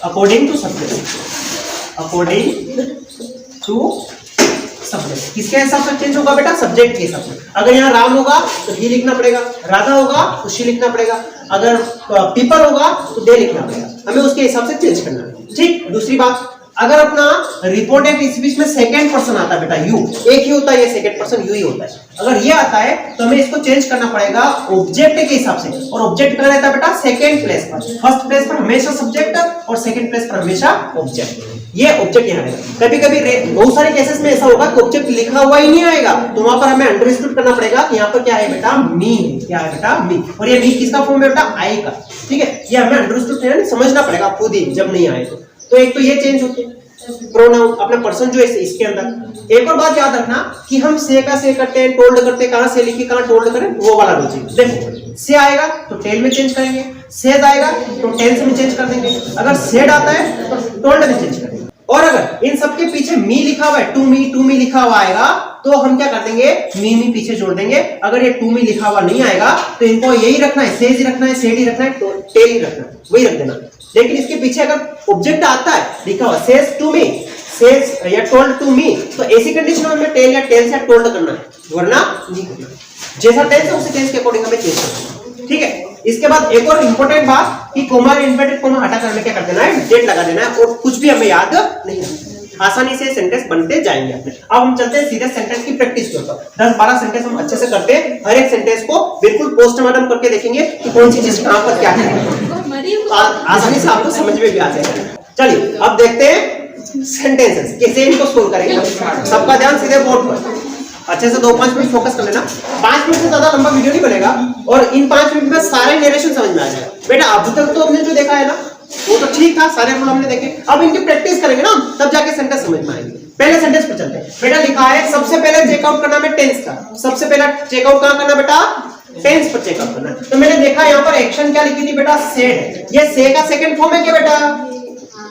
according to subject, according to subject. किसके हिसाब से चेंज होगा बेटा सब्जेक्ट के हिसाब से। अगर यहाँ राम होगा तो ही लिखना पड़ेगा, राधा होगा तो शी लिखना पड़ेगा, अगर पीपल होगा तो दे लिखना पड़ेगा, हमें उसके हिसाब से चेंज करना है, ठीक। दूसरी बात अगर अपना रिपोर्टेड स्पीच में सेकंड पर्सन आता है बेटा यू, एक ही होता है, ये सेकंड पर्सन यू ही होता है, अगर ये आता है तो हमें इसको चेंज करना पड़ेगा ऑब्जेक्ट के हिसाब से। और ऑब्जेक्ट कहाँ रहता है बेटा सेकंड प्लेस पर, फर्स्ट प्लेस पर हमेशा सब्जेक्ट और सेकंड प्लेस पर हमेशा ऑब्जेक्ट। ये ऑब्जेक्ट यहाँ रहेगा। कभी कभी बहुत सारे केसेस में ऐसा होगा कि ऑब्जेक्ट लिखा हुआ ही नहीं आएगा, तो वहां पर हमें अंडरस्टूड करना पड़ेगा कि यहाँ पर क्या है बेटा मी, क्या है बेटा मी, और ये मी किसका फॉर्म है बेटा आई का, ठीक है। ये हमें अंडरस्टूड समझना पड़ेगा खुद ही जब नहीं आए तो एक तो ये चेंज होते हैं प्रोनाउन अपना पर्सन जो है इसके अंदर। एक और बात याद रखना कि हम से का से करते हैं, टोल्ड करते हैं, कहां से लिखी कहां टोल्ड करें, वो वाला लॉजिक। देखो से आएगा तो टेल में चेंज करेंगे, सेड आएगा तो टेंस में चेंज कर देंगे, अगर सेड आता है तो टोल्ड में चेंज करेंगे। और अगर इन सबके पीछे मी लिखा हुआ है, टू मी लिखा हुआ आएगा तो हम क्या कर देंगे मी पीछे जोड़ देंगे। अगर ये टू मी लिखा हुआ नहीं आएगा तो इनको यही रखना है, सेज ही रखना है, सेड ही रखना है, टेल ही रखना है, वही रख देना। लेकिन इसके पीछे अगर ऑब्जेक्ट आता है लिखा हुआ सेज टू मी, सेज या टोल्ड टू मी, तो ऐसी कंडीशन में हमें टेल या टेल से टोल्ड करना है, वरना नहीं करना। जैसा टेंस है उसी टेंस के अकॉर्डिंग हमें चेंज करना है, ठीक है। इसके बाद एक और इंपॉर्टेंट बात कि कोमा इन्वर्टेड कोमा हटा कर हमें क्या कर देना है, डेट लगा देना है, और कुछ भी हमें याद नहीं रखना। आसानी से सेंटेंस बनते जाएंगे अपने। अब हम चलते हैं सीधे सेंटेंस की प्रैक्टिस के ऊपर। 10-12 सेंटेंस हम अच्छे से करते हैं, हर एक सेंटेंस को बिल्कुल पोस्टमार्टम करके देखेंगे कि कौन सी चीज कहां पर क्या है, आसानी से आपको समझ में भी आ जाएगा। चलिए अब देखते हैं सेंटेंसेस कैसे इनको सोल्व करेंगे। सबका ध्यान सीधे बोर्ड पर। अच्छे से 2-5 मिनट फोकस कर लेना। 5 मिनट से ज्यादा लंबा वीडियो नहीं बनेगा और इन 5 मिनट में सारे नरेशन समझ में आ जाएगा। बेटा अभी तक तो हमने जो देखा है ना वो तो ठीक था, सारे रूल हमने देखे। अब इनकी प्रैक्टिस करेंगे ना तब जाके सेंटेंस समझ में आएंगे। पहले सेंटेंस पर चलते हैं। बेटा लिखा है सबसे पहले चेकआउट करना है टेंस का। सबसे पहला चेकआउट कहां करना बेटा? टेंस पर चेकआउट करना। तो मैंने देखा यहाँ पर एक्शन क्या लिखी थी बेटा? सेड। ये से का सेकंड फॉर्म है क्या बेटा?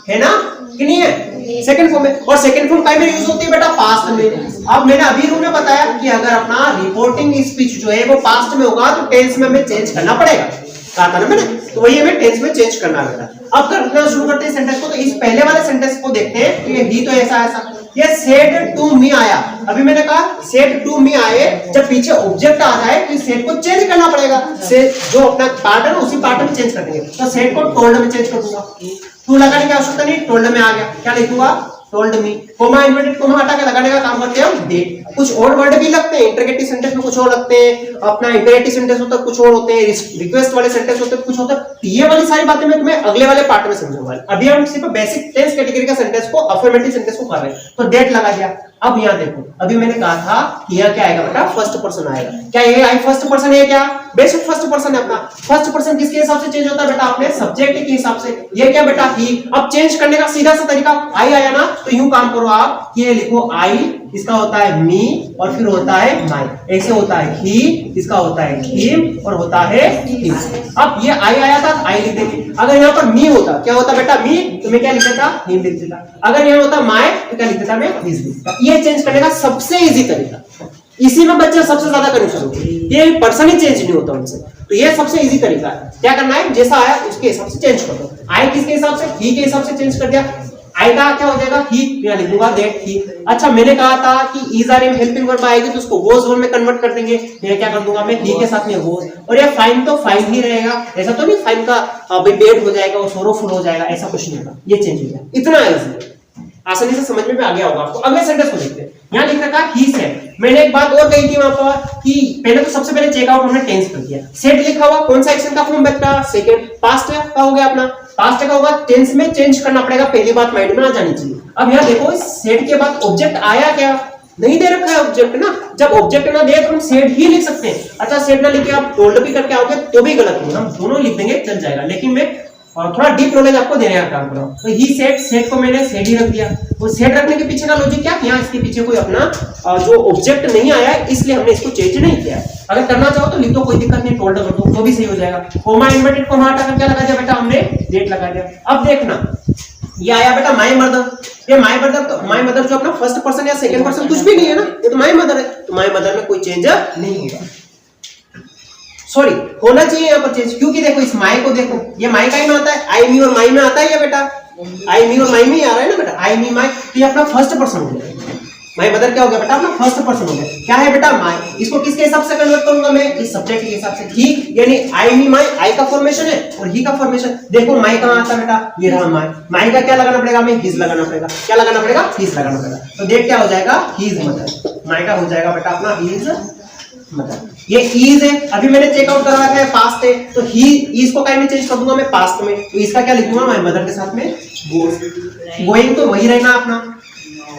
है ना कि नहीं है? सेकंड फॉर्म में। और सेकंड फॉर्म काय में यूज होती है बेटा? पास्ट में। अब मैंने अभी रूल में बताया कि अगर अपना रिपोर्टिंग स्पीच जो है वो पास्ट में होगा तो टेंस में हमें चेंज करना पड़ेगा। कहा था ना मैंने, तो वही हमें टेंस में चेंज करना है। अब करना शुरू करते हैं सेंटेंस को। तो इस पहले वाले सेंटेंस को देखते हैं। तो ये ही तो ऐसा ऐसा, ये सेड टू मी आया। अभी मैंने कहा सेड टू मी आए, जब पीछे ऑब्जेक्ट आ जाए तो इस सेड को चेंज करना पड़ेगा। से जो अपना पार्ट है उसी पार्ट में चेंज कर देंगे। तो सेड को टोल्ड में चेंज कर दूंगा। टू लगाने की आवश्यकता नहीं, टोल्ड में आ गया। क्या लिखूंगा? Told me. Coma inverted coma हटा के लगाने का काम करते हैं हम डेट। कुछ और वर्ड भी लगते हैं, इंटरोगेटिव सेंटेंस में कुछ और लगते हैं, अपना इंपेरेटिव सेंटेंस होता है कुछ और होते हैं, रिक्वेस्ट वाले सेंटेंस होते हैं कुछ होता है। ये वाली सारी बातें मैं तुम्हें अगले वाले पार्ट में समझाऊंगा। अभी हम सिर्फ बेसिक टेंस कैटेगरी का सेंटेंस को, अफर्मेटिव सेंटेंस को कर रहे हैं। तो डेट लगा दिया। अब यहाँ देखो, अभी मैंने कहा था कि यहाँ क्या आएगा बेटा? फर्स्ट पर्सन आएगा। क्या ये आई फर्स्ट पर्सन है क्या? बेसिक फर्स्ट पर्सन है अपना। फर्स्ट पर्सन किसके हिसाब से चेंज होता है बेटा? अपने सब्जेक्ट के हिसाब से। ये क्या बेटा? ही। अब चेंज करने का सीधा सा तरीका, आई आया ना तो यूं काम करो आप, ये लिखो आई, इसका होता है मी और फिर होता है माई। ऐसे होता है ही, इसका होता है हिम और होता है हिज। अब ये आई आया था, आई लिख देंगे। अगर यहाँ पर मी होता, क्या होता बेटा? मी, तो मैं क्या लिख देता? हिम लिख देता। अगर यहाँ होता माई तो क्या लिख देता? मैं हिज लिख देता। ये चेंज करने का सबसे इजी तरीका। इसी में बच्चे सबसे ज्यादा कंफ्यूज होते हैं, ये पर्सन ही चेंज नहीं होता उनसे। तो ये सबसे इजी तरीका है। क्या करना है? जैसा आया उसके हिसाब से चेंज कर दो। आई किसके हिसाब से? ही के हिसाब से चेंज कर दिया। आई का क्या हो जाएगा? ही। मैं लिखूंगा दैट ही। अच्छा मैंने कहा था कि is are am helping verb आएगी तो उसको वॉज वर्ब में कन्वर्ट कर देंगे। मैं क्या कर दूंगा? मैं ही के साथ में वॉज। और ये फाइन तो फाइन ही रहेगा। ऐसा तो नहीं फाइन का अभी डेड हो जाएगा और सोरोफुल हो जाएगा, ऐसा कुछ नहीं होगा। ये चेंज हो जाएगा। इतना इजी, आसानी से समझ में आ गया होगा आपको। अगले सेंटेंस को देखते हैं। यहाँ लिख रखा ही सेड। मैंने एक बात और कही थी वहां पर कि पहले तो सबसे पहले चेकआउट हमने टेंस कर दिया। सेड लिखा हुआ कौन सा एक्शन का फॉर्म बेटा? सेकंड। पास्ट का हो गया अपना। पास्ट का होगा, टेंस में चेंज करना पड़ेगा। पहली बात माइंड में आ जानी चाहिए। अब यहाँ देखो सेड के बाद ऑब्जेक्ट आया क्या? नहीं दे रखा है ऑब्जेक्ट ना। जब ऑब्जेक्ट ना दे तो हम सेड ही लिख सकते हैं। अच्छा सेड ना लिखे आप टोल्ड भी करके आओगे तो भी गलत नहीं, हम दोनों लिख देंगे चल जाएगा। लेकिन मैं और थोड़ा डीप नॉलेज आपको देने का काम कर रहा हूं। तो ही सेड, सेड को मैंने सेड ही रख दिया। वो सेड रखने के पीछे का लॉजिक क्या? यहाँ इसके पीछे कोई अपना जो ऑब्जेक्ट नहीं आया इसलिए हमने इसको चेंज नहीं किया। अगर करना चाहो तो लिख दो, कोई दिक्कत नहीं, टोल्ड कर दो तो भी सही हो जाएगा। कोमा इन्वर्टेड कोमा हटाकर क्या लगा दिया बेटा? हमने डेट लगा दिया। अब देखना ये आया बेटा माय मदर। ये माय मदर, तो माय मदर जो अपना फर्स्ट पर्सन या सेकंड पर्सन कुछ भी नहीं है ना, ये तो माय मदर है। तो माय मदर में कोई चेंज नहीं होगा। सॉरी, होना चाहिए यहाँ पर चेंज, क्योंकि देखो इस माई को देखो, ये माई का ही में आता है, आई मी और माई में आता है ये बेटा, आई मी और माई में ही आ रहा है ना बेटा, आई मी माई। तो ये अपना फर्स्ट पर्सन हो गया। माई मदर क्या हो गया बेटा? अपना फर्स्ट पर्सन हो गया। क्या है बेटा? माई। इसको किसके हिसाब से कन्वर्ट करूंगा मैं? इस सब्जेक्ट के हिसाब से। ही यानी आई मी माई, आई का फॉर्मेशन है और ही का फॉर्मेशन। देखो माई कहां आता है बेटा? ये रहा माई। माई का क्या लगाना पड़ेगा? हमें हिज लगाना पड़ेगा। क्या लगाना पड़ेगा? हिज लगाना पड़ेगा। तो देख क्या हो जाएगा? His mother. माई का हो जाएगा बेटा अपना हिज मदर। ये इज है, अभी मैंने चेकआउट करा है पास्ट है, तो ही इज को काय में चेंज कर दूंगा मैं? पास्ट में। तो इसका क्या लिखूंगा? माय मदर के साथ में गोस। गोइंग तो वही रहना अपना,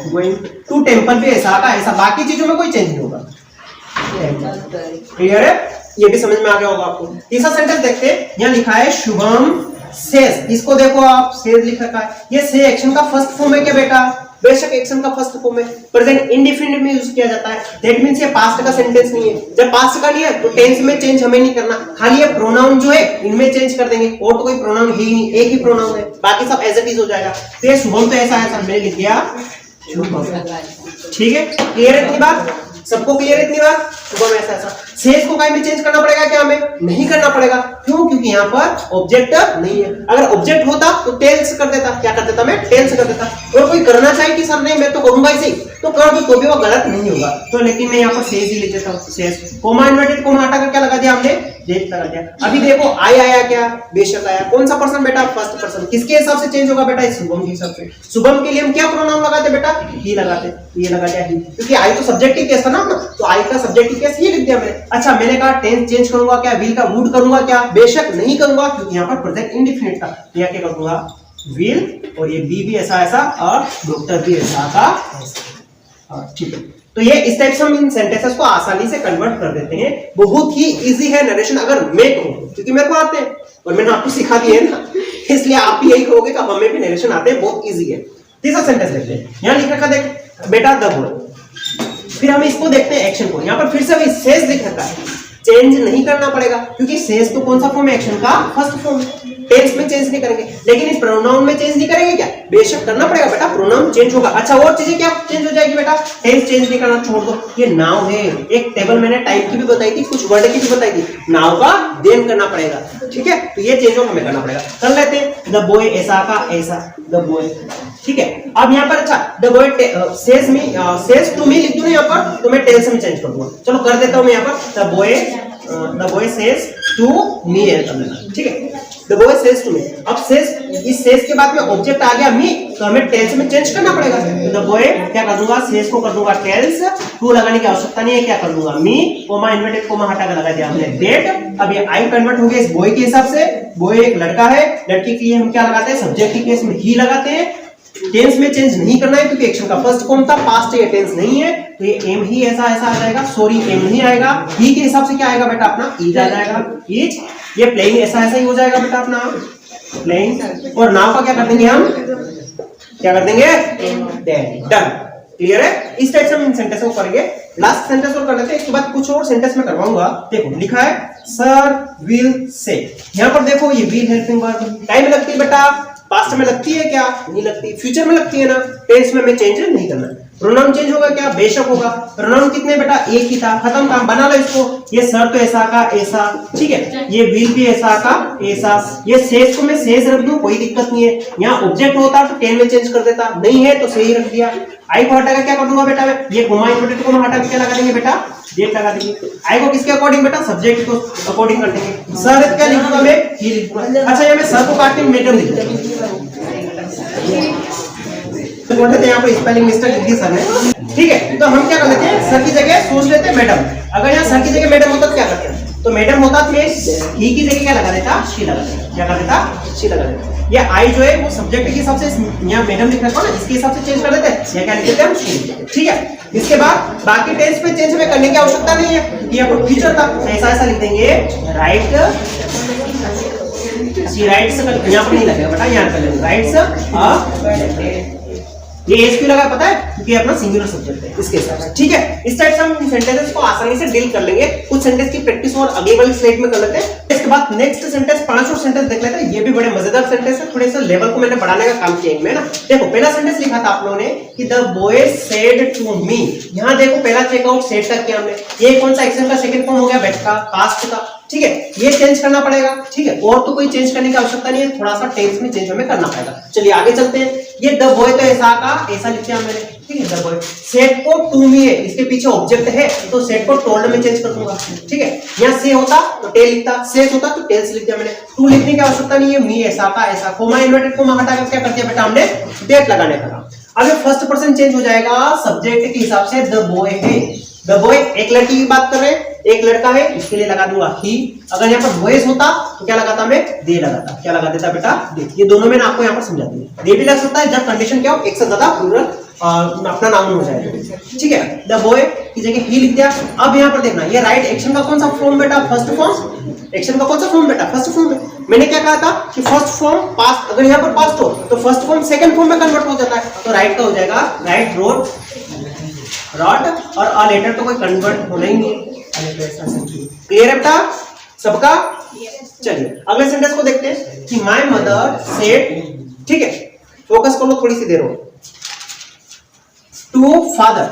गोइंग टू टेंपल भी ऐसा का ऐसा, बाकी चीजों में कोई चेंज नहीं होगा। क्लियर है? ये भी समझ में आ गया होगा आपको। तीसरा सेंटेंस देखते हैं। यहाँ लिखा है शुभम सेज। इसको देखो आप, सेज लिख रखा है। ये से एक्शन का फर्स्ट फॉर्म है क्या बेटा? बेशक एक्शन का फर्स्ट फॉर्म है, प्रेजेंट इंडेफिनिट में यूज किया जाता है। दैट मींस ये पास्ट का सेंटेंस नहीं है। जब पास्ट का नहीं है तो टेंस में चेंज हमें नहीं करना, खाली ये प्रोनाउन जो है इनमें चेंज कर देंगे। और तो कोई प्रोनाउन है ही नहीं, एक ही प्रोनाउन है, बाकी सब एज इट इज हो जाएगा। तो ये शुभम तो ऐसा है, मैंने लिख दिया शुभम। ठीक है, क्लियर है इतनी बात? सबको क्लियर है इतनी बात? शुभम ऐसा ऐसा। सेज को काय में चेंज करना पड़ेगा क्या? हमें नहीं करना पड़ेगा। क्यों? क्योंकि यहाँ पर ऑब्जेक्ट नहीं है। अगर ऑब्जेक्ट होता तो टेल्स कर देता। क्या कर देता मैं? टेल्स कर देता। और कोई करना चाहे कि सर नहीं मैं तो करूंगा इसे, तो कर दो तो भी वो गलत नहीं होगा। तो लेकिन मैं यहाँ पर सेज ही ले देता हूँ। सेज कोमा इन्वर्टेड कोमा हटाकर क्या लगा दिया हमने? डेट लगा दिया। अभी देखो आई आया क्या? बेशक आया। कौन सा पर्सन बेटा? First person. किसके हिसाब से चेंज होगा बेटा? शुभम के हिसाब से। शुभम के लिए हम क्या प्रोनाउन लगाते बेटा? ही लगाते। ये लगा दिया ही, क्योंकि आई तो सब्जेक्टिव केस था ना, तो आई का सब्जेक्टिव केस ही लिख दिया मैंने। अच्छा मैंने कहा टेंस चेंज करूंगा क्या? विल का वुड करूंगा क्या? बेशक नहीं करूंगा, क्योंकि यहाँ पर प्रेजेंट इंडेफिनिट था। यहाँ क्या कर दूंगा? विल, और ये बी भी ऐसा ऐसा और डॉक्टर भी ऐसा का ऐसा। ठीक है। तो ये इस टाइप से हम इन सेंटेंसेस को आसानी से कन्वर्ट कर देते हैं। बहुत ही इजी है नरेशन, अगर मैं कहूं, क्योंकि मेरे को आते हैं और मैंने आपको सिखा दिए है ना, इसलिए आप भी यही कहोगे कि हमें भी नरेशन आते हैं, बहुत इजी है। तीसरा सेंटेंस देखते हैं, यहाँ लिख रखा देख बेटा द बॉय। फिर हम इसको देखते हैं एक्शन को, यहाँ पर फिर से वही सेज लिख रखा है, चेंज नहीं करना पड़ेगा क्योंकि सेज तो कौन सा फॉर्म है, एक्शन का फर्स्ट फॉर्म है। टेंस में चेंज नहीं करेंगे, लेकिन इस प्रोनाउन में चेंज नहीं करेंगे क्या, बेशक करना पड़ेगा बेटा, प्रोनाउन चेंज होगा। अच्छा और चीजें क्या चेंज हो जाएगी बेटा, टेंस चेंज नहीं करना, छोड़ दो। ये नाउ है, एक टेबल मैंने टाइप की भी बताई थी, कुछ वर्ड की भी बताई थी, नाउ का देन करना पड़ेगा, ठीक है। तो ये चेंज हमें करना पड़ेगा, कर लेते हैं। द बॉय ऐसा का ऐसा, द बॉय, ठीक है। अब यहाँ पर अच्छा the boy says me, says to me लिख दूं यहाँ पर, तो मैं टेल्स में चेंज कर दूंगा। चलो कर देता हूं मैं यहाँ पर, the boy says to me, ठीक है। The boy says to me, अब सेज, इस सेज के बाद में ऑब्जेक्ट आ गया मी, तो हमें टेल्स में चेंज करना पड़ेगा। तो द बॉय क्या कर दूंगा, सेज को कर दूंगा टेल्स, टू लगाने की आवश्यकता नहीं है, क्या कर दूंगा मी, कोमा इन्वर्टेड कोमा हटा कर लगा दिया हमने डेट। अब ये आई कन्वर्ट हो गया इस बॉय के हिसाब से, बॉय एक लड़का है, लड़की के लिए हम क्या लगाते हैं, सब्जेक्ट के केस में ही लगाते हैं। टेंस में चेंज नहीं करना है क्योंकि एक्शन का फर्स्ट फॉर्म था, पास्ट है, टेंस नहीं है, तो ये एम ही ऐसा ऐसा आ जाएगा, सॉरी एम नहीं आएगा, ही के हिसाब से क्या आएगा बेटा अपना ईज आ जाएगा, ईज। ये प्लेइंग ऐसा ऐसा ही हो जाएगा बेटा अपना प्लेइंग। और नाउ का क्या कर देंगे हम, क्या कर देंगे, डन। क्लियर है, इस टाइप से हम सेंटेंस को करेंगे। लास्ट सेंटेंस और कर लेते हैं, इसके बाद कुछ और सेंटेंस में करवाऊंगा। देखो लिखा है सर विल से, यहाँ पर देखो ये विल हेल्पिंग वर्ब, टाइम लगती है बेटा, पास्ट में लगती है क्या, नहीं लगती, फ्यूचर में लगती है ना, टेंस में हमें चेंज नहीं करना। प्रोनाउन चेंज होगा क्या, बेशक होगा। प्रोनाउन कितने बेटा, एक ही था, खत्म काम, बना लो इसको। ये सर तो ऐसा का ऐसा, ठीक है, ये विल भी ऐसा का ऐसा, ये सेज को मैं सेज रख दूं कोई दिक्कत नहीं है। यहाँ ऑब्जेक्ट होता तो टेन में चेंज कर देता, नहीं है तो सही रख दिया। आई को हटाकर क्या कर दूंगा बेटा, ये कोमा इन्वर्टेड कोमा हटा के क्या लगा देंगे बेटा, डेट लगा देंगे। आई को किसके अकॉर्डिंग बेटा, सब्जेक्ट को अकॉर्डिंग कर देंगे। सर क्या लिख दूंगा मैं, ही लिख दूंगा। अच्छा ये मैं सर को काट के मैडम लिख दूंगा, तो बोलते थे यहाँ पर स्पेलिंग मिस्टेक लिख दी सर ने, ठीक है। तो हम क्या कर लेते हैं, सर की जगह सोच लेते हैं मैडम। अगर यहाँ सर की जगह मैडम होता तो क्या करते हैं, तो मैडम होता तो ही की जगह क्या लगा देता, शी लगा देता, क्या कर देता, शी लगा देता। ये आई जो है वो सब्जेक्ट के हिसाब से, यहाँ मैडम लिख रखा है ना, इसके हिसाब से चेंज कर देते हैं, या क्या लिख देते हैं, शी लिख देते हैं, ठीक है। इसके बाद बाकी टेंस पे चेंज हमें करने की आवश्यकता नहीं है, ये आपको फ्यूचर था, ऐसा ऐसा लिख देंगे, राइट शी राइट्स, यहाँ पर नहीं लगेगा बेटा, यहाँ कर लेंगे राइट्स ये एस क्यों लगा पता है, क्योंकि अपना सिंगुलर सब्जेक्ट है इसके हिसाब से, ठीक है। इस टाइप से हम सेंटेंसेस को आसानी से डील कर लेंगे। कुछ सेंटेंस की प्रैक्टिस और अगली वाली स्लाइड में कर लेते हैं। इसके बाद नेक्स्ट सेंटेंस, 5 और सेंटेंस देख लेते हैं। ये भी बड़े मजेदार सेंटेंस है, थोड़े से लेवल को मैंने बढ़ाने का काम किया इनमें ना। देखो पहला सेंटेंस लिखा था आप लोगों ने कि the boy said to me, यहाँ देखो पहला चेकआउट सेड का किया हमने, ये कौन सा एक्शन का सेकंड फॉर्म हो गया, बैठ का, पास्ट का, ठीक है। ये चेंज करना पड़ेगा, ठीक है, और तो कोई चेंज करने की आवश्यकता नहीं है, थोड़ा सा टेंस में चेंज हमें करना पड़ेगा। चलिए आगे चलते हैं। ये द बॉय तो ऐसा का ऐसा लिखते हैं मैंने, ठीक है। द बॉय सेड को टू मी है, इसके पीछे ऑब्जेक्ट है तो सेड को टोल्ड में चेंज कर दूंगा, ठीक है। यहाँ से होता तो टेल लिखता, सेज होता तो टेल्स लिख दिया मैंने, टू लिखने की आवश्यकता नहीं है, मी ऐसा का ऐसा, कोमा इन्वर्टेड कोमा हटा कर क्या कर दिया बेटा हमने, डेट लगाने का। अब ये फर्स्ट पर्सन चेंज हो जाएगा सब्जेक्ट के हिसाब से, द बॉय है, द बॉय एक लड़की की बात कर रहे हैं, एक लड़का है, इसके लिए लगा दूंगा ही। अगर यहाँ पर बॉयज होता तो क्या लगाता मैं, दे लगाता, क्या लगा देता बेटा, दे। ये दोनों मैंने आपको यहाँ पर समझा दिया, दे भी लग सकता है जब कंडीशन क्या हो, एक से ज्यादा प्लूरल अपना नाउन हो जाएगा, ठीक है। द बॉय की जगह ही लिख दिया। अब यहाँ पर देखना, ये राइट एक्शन का कौन सा फॉर्म बेटा, फर्स्ट फॉर्म, एक्शन का कौन सा फॉर्म बेटा, फर्स्ट फॉर्म है। मैंने क्या कहा था कि फर्स्ट फॉर्म पास्ट, अगर यहाँ पर पास्ट हो तो फर्स्ट फॉर्म सेकंड फॉर्म में कन्वर्ट हो जाता है, तो राइट का हो जाएगा राइट रोड रॉट, और अ लेटर तो कोई कन्वर्ट होना ही नहीं है। क्लियर है बेटा सबका? चलिए अगले सेंटेंस को देखते हैं कि माय मदर सेड, ठीक है, फोकस कर लो थोड़ी सी देर हो, टू फादर,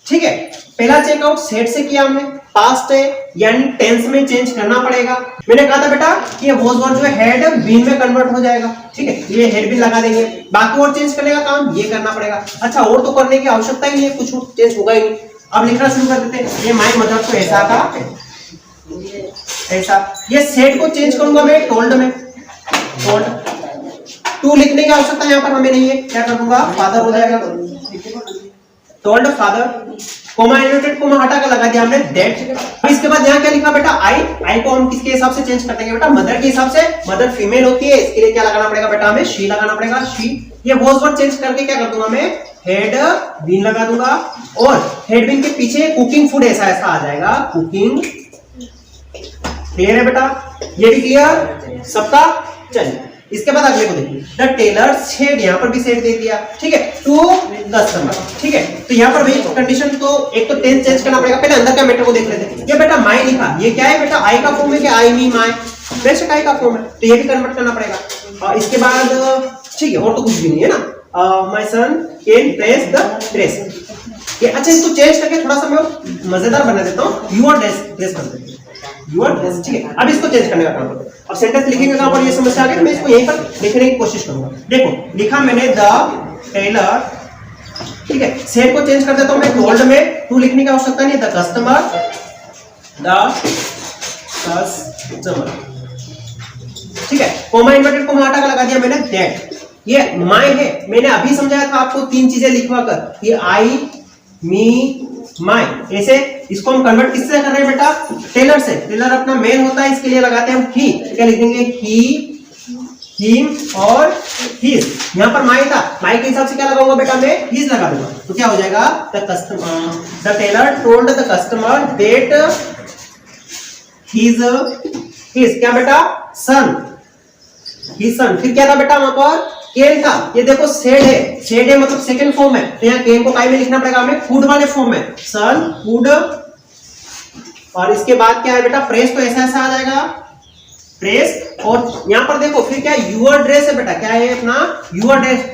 ठीक है। पहला चेकआउट सेड से किया हमने, पास्ट है यानी टेंस में चेंज करना पड़ेगा। मैंने कहा था बेटा कि ये वॉज वर्ब जो है हेड बीन में कन्वर्ट हो जाएगा, ठीक है, ये हेड बीन लगा देंगे। बाकी और चेंज करने का काम ये करना पड़ेगा। अच्छा और तो करने की आवश्यकता ही नहीं है, कुछ चेंज होगा ही नहीं। अब लिखना शुरू कर देते हैं। ये माय मदर को ऐसा का ऐसा, ये सेड को चेंज करूंगा मैं टोल्ड में, टोल्ड। टू लिखने की आवश्यकता यहाँ पर हमें नहीं है, क्या कर दूंगा, फादर हो जाएगा, told father, coma inverted coma हटा कर लगा दिया हमने दैट। अब इसके बाद यहाँ क्या लिखा बेटा, आई, आई को हम किसके हिसाब से चेंज कर देंगे बेटा, मदर के हिसाब से। मदर फीमेल होती है, इसके लिए क्या लगाना पड़ेगा बेटा, हमें शी लगाना पड़ेगा, शी। ये वॉज वर्ड चेंज करके क्या कर दूंगा मैं, हेड बीन लगा दूंगा और हेड बीन के पीछे कुकिंग फूड ऐसा ऐसा आ जाएगा, कुकिंग। क्लियर है बेटा? ये भी क्लियर सबका? चलिए इसके बाद अगले को देखिए, द टेलर सेड, यहाँ पर भी सेड दे दिया, ठीक है, टू कस्टमर, ठीक है। तो यहाँ पर भाई कंडीशन तो एक तो टेंस चेंज करना पड़ेगा, पहले अंदर का मैटर को देख लेते हैं। ये बेटा माई लिखा, ये क्या है बेटा? आई का फॉर्म है कि आई मी माई, बेशक आई का फॉर्म है, तो ये भी कन्वर्ट करना पड़ेगा। और इसके बाद ठीक है, और तो कुछ भी नहीं है ना। My son can press the dress, ये अच्छा इसको चेंज करके थोड़ा सा मैं मजेदार बना देता हूँ, यूर ड्रेस कर देते हैं, यूर ड्रेस, ठीक है। अब इसको चेंज करने का काम करते हैं। अब सेंटेंस लिखेंगे कहां पर, ये समस्या आ गई, मैं इसको यहीं पर लिखने की कोशिश करूंगा। देखो लिखा मैंने द टेलर, ठीक है, सेड को चेंज कर देता हूं मैं टोल्ड में, टू लिखने की आवश्यकता नहीं, द कस्टमर, ठीक है। कोमा इन्वर्टेड कोमा हटा कर लगा दिया मैंने दैट, ये माय है, मैंने अभी समझाया था आपको तीन चीजें लिखवा कर, ये आई मी माय, ऐसे इसको हम कन्वर्ट किससे कर रहे हैं बेटा? टेलर से। टेलर अपना मेल होता है, इसके लिए लगाते हैं हम ही, क्या लिखेंगे? ही, हिम और हिज। यहाँ पर माय था, माय के हिसाब से क्या लगाऊंगा बेटा? मैं हिज लगा दूंगा, तो क्या हो जाएगा? The customer, the tailor told the customer that his क्या बेटा? Son, his son. फिर क्या था बेटा वहां पर? केन था, ये देखो सेड है, सेड है मतलब सेकंड फॉर्म है, तो यहाँ केन को काय में लिखना पड़ेगा हमें? फूड वाले फॉर्म में, सन फूड। और इसके बाद क्या है बेटा? प्रेस, तो ऐसा ऐसा आ जाएगा प्रेस। और यहाँ पर देखो फिर क्या? यूअर ड्रेस है बेटा, क्या है अपना? यूअर ड्रेस,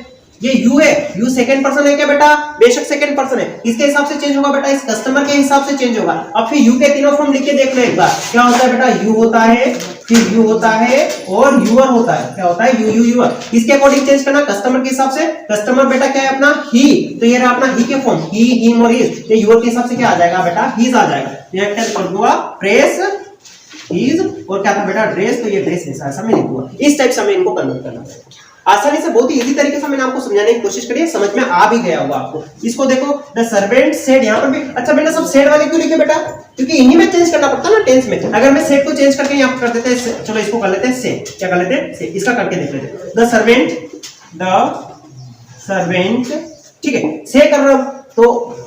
ये यू है, यू सेकंड पर्सन है क्या बेटा? बेशक सेकंड पर्सन है, इसके हिसाब से चेंज होगा बेटा, इस कस्टमर के हिसाब से चेंज होगा। अब फिर यू के तीनों फॉर्म लिख के देख लो एक बार, क्या होता है बेटा? यू होता है, फिर यू होता है और यूअर होता है, क्या होता है? You your. इसके अकॉर्डिंग चेंज करना कस्टमर के हिसाब से। कस्टमर बेटा क्या है अपना? ही, तो ये रहा अपना ही के फॉर्म, ही, हिम और हिज। ये यूअर के हिसाब से क्या आ जाएगा बेटा? हिज आ जाएगा। ये क्या कर दूंगा? प्रेस हिज, और क्या था बेटा? ड्रेस, तो ये ड्रेस ऐसा मैं लिखूंगा। इस टाइप से हमें इनको कन्वर्ट करना है। आसानी से, बहुत ही इजी तरीके से मैंने आपको समझाने की कोशिश करी है, समझ में आ भी गया होगा आपको। इसको देखो, द सर्वेंट सेड, यहाँ पर भी अच्छा बेटा सब सेड वाले क्यों लिखे बेटा? क्योंकि इन्हीं में चेंज करना पड़ता है ना टेंस में। अगर मैं सेड को चेंज करके यहाँ पर कर देते हैं, चलो इसको कर लेते हैं से, क्या कर लेते हैं? से, इसका करके देख लेते हैं। द सर्वेंट, ठीक है, से कर रहा हूं तो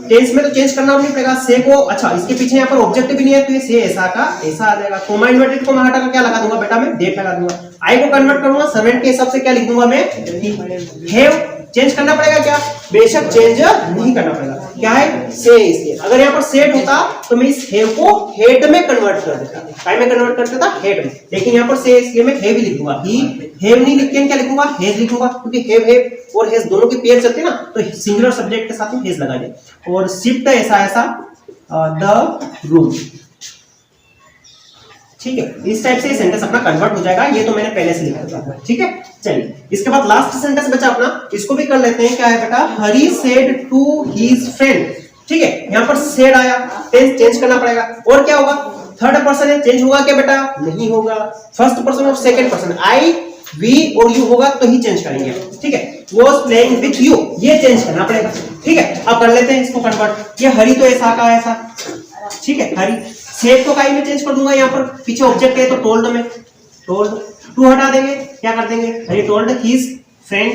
टेंस में तो चेंज करना नहीं पड़ेगा से को। अच्छा इसके पीछे यहाँ पर ऑब्जेक्ट भी नहीं है, तो ये से ऐसा का ऐसा आ जाएगा। कोमा इन्वर्टेड को हटा कर क्या लगा दूंगा बेटा? मैं डेट लगा दूंगा। आई को कन्वर्ट करूंगा सर्वेंट के हिसाब से, क्या लिख दूंगा मैं? हैव। चेंज करना पड़ेगा क्या? बेशक चेंज नहीं करना पड़ेगा, क्या है? से। इसलिए अगर यहाँ पर सेड होता तो मैं इस हैव को हेड में कन्वर्ट कर देता, काय में कन्वर्ट कर देता? हेड में। लेकिन यहाँ पर से, इसलिए मैं हैव ही लिख दूंगा। ही हैव नहीं लिख के क्या लिखूंगा? हेज लिखूंगा, क्योंकि हैव और हेज दोनों के पेयर चलते हैं ना, तो सिंगुलर सब्जेक्ट के साथ में हेज लगा दे। और शिफ्ट ऐसा ऐसा द रूम, ठीक है। इस टाइप से सेंटेंस अपना कन्वर्ट हो जाएगा। ये तो मैंने पहले से लिखा था, ठीक है। चलिए इसके बाद लास्ट सेंटेंस बचा अपना, इसको भी कर लेते हैं। क्या है बेटा? हरी सेड टू हिज फ्रेंड, ठीक है। यहाँ पर सेड आया, टेंस चेंज करना पड़ेगा। और क्या होगा? थर्ड पर्सन है, चेंज होगा क्या बेटा? नहीं होगा। फर्स्ट पर्सन और सेकंड पर्सन, आई, वी और यू होगा तो ही चेंज करेंगे, ठीक है। वाज प्लेइंग विथ यू, ये चेंज करना पड़ेगा, ठीक है। अब कर लेते हैं इसको कन्वर्ट। ये हरी तो ऐसा का ऐसा, ठीक है। हरी सेड को काई में चेंज कर दूंगा, यहाँ पर पीछे ऑब्जेक्ट है तो टोल्ड में, टोल्ड। टू हटा देंगे, क्या कर देंगे? हरी टोल्ड हिज फ्रेंड,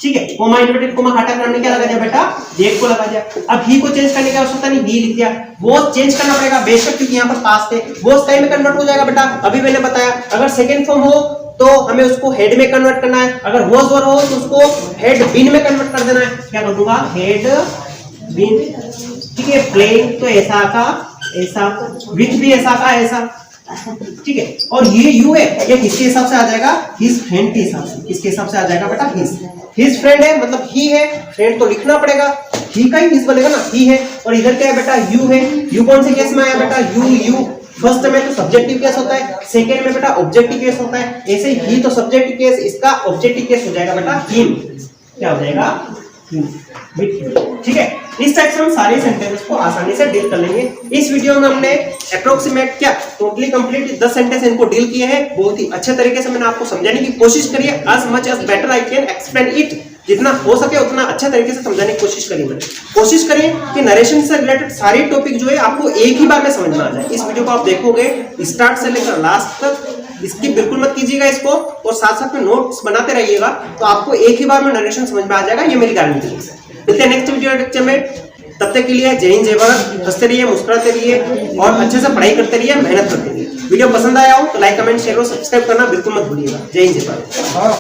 ठीक है। कोमा इन्वर्टेड कोमा हटा करने क्या लगा दिया बेटा? डेट को लगा दिया। अब ही को चेंज करने की आवश्यकता नहीं, ही लिख दिया। वो चेंज करना पड़ेगा बेशक, क्योंकि यहाँ पर पास्ट है। वो टाइम में कन्वर्ट हो जाएगा बेटा, अभी मैंने बताया। अगर सेकंड फॉर्म हो तो हमें उसको हेड में कन्वर्ट करना है, अगर वॉज वर हो तो उसको हेड बीन में कन्वर्ट कर देना है। क्या कर दूंगा? हेड बीन, ठीक है। प्लेइंग तो ऐसा का ऐसा, विथ भी ऐसा का ऐसा, ठीक है। और ये यू है, ये किसके हिसाब से आ जाएगा? हिज फ्रेंड के हिसाब से। किसके हिसाब से आ जाएगा बेटा? हिज फ्रेंड है, मतलब ही है। फ्रेंड तो लिखना पड़ेगा, ही का ही हिज बनेगा ना, ही है। और इधर क्या है बेटा? यू है। यू कौन से केस में आया बेटा? यू फर्स्ट में तो सब्जेक्टिव केस होता है, सेकंड में बेटा ऑब्जेक्टिव केस होता है। ऐसे ही तो सब्जेक्टिव केस, इसका ऑब्जेक्टिव केस हो जाएगा बेटा हिम। क्या हो जाएगा? ठीक है। इस टाइप से हम सारे सेंटेंसेस को आसानी से डील कर लेंगे। इस वीडियो में हमने अप्रोक्सीमेट क्या टोटली कंप्लीट 10 सेंटेंस इनको डील किए हैं। बहुत ही अच्छे तरीके से मैंने आपको समझाने की कोशिश करी है। as much as better I can explain it, जितना हो सके उतना अच्छे तरीके से समझाने की कोशिश करी मैंने। कोशिश करें कि नरेशन से रिलेटेड सारे टॉपिक जो है आपको एक ही बार में समझ में आ जाए। इस वीडियो को आप देखोगे स्टार्ट से लेकर लास्ट तक, इसकी बिल्कुल मत कीजिएगा इसको, और साथ साथ में नोट्स बनाते रहिएगा, तो आपको एक ही बार में नरेशन समझ में आ जाएगा, ये मेरी गारंटी है। मिलते हैं नेक्स्ट वीडियो लेक्चर में, तब तक के लिए जय हिंद जय भारत। हंसते रहिए, मुस्कुराते रहिए और अच्छे से पढ़ाई करते रहिए, मेहनत करते रहिए। वीडियो पसंद आया हो तो लाइक कमेंट शेयर और सब्सक्राइब करना बिल्कुल मत भूलिएगा। जय हिंद जय भारत।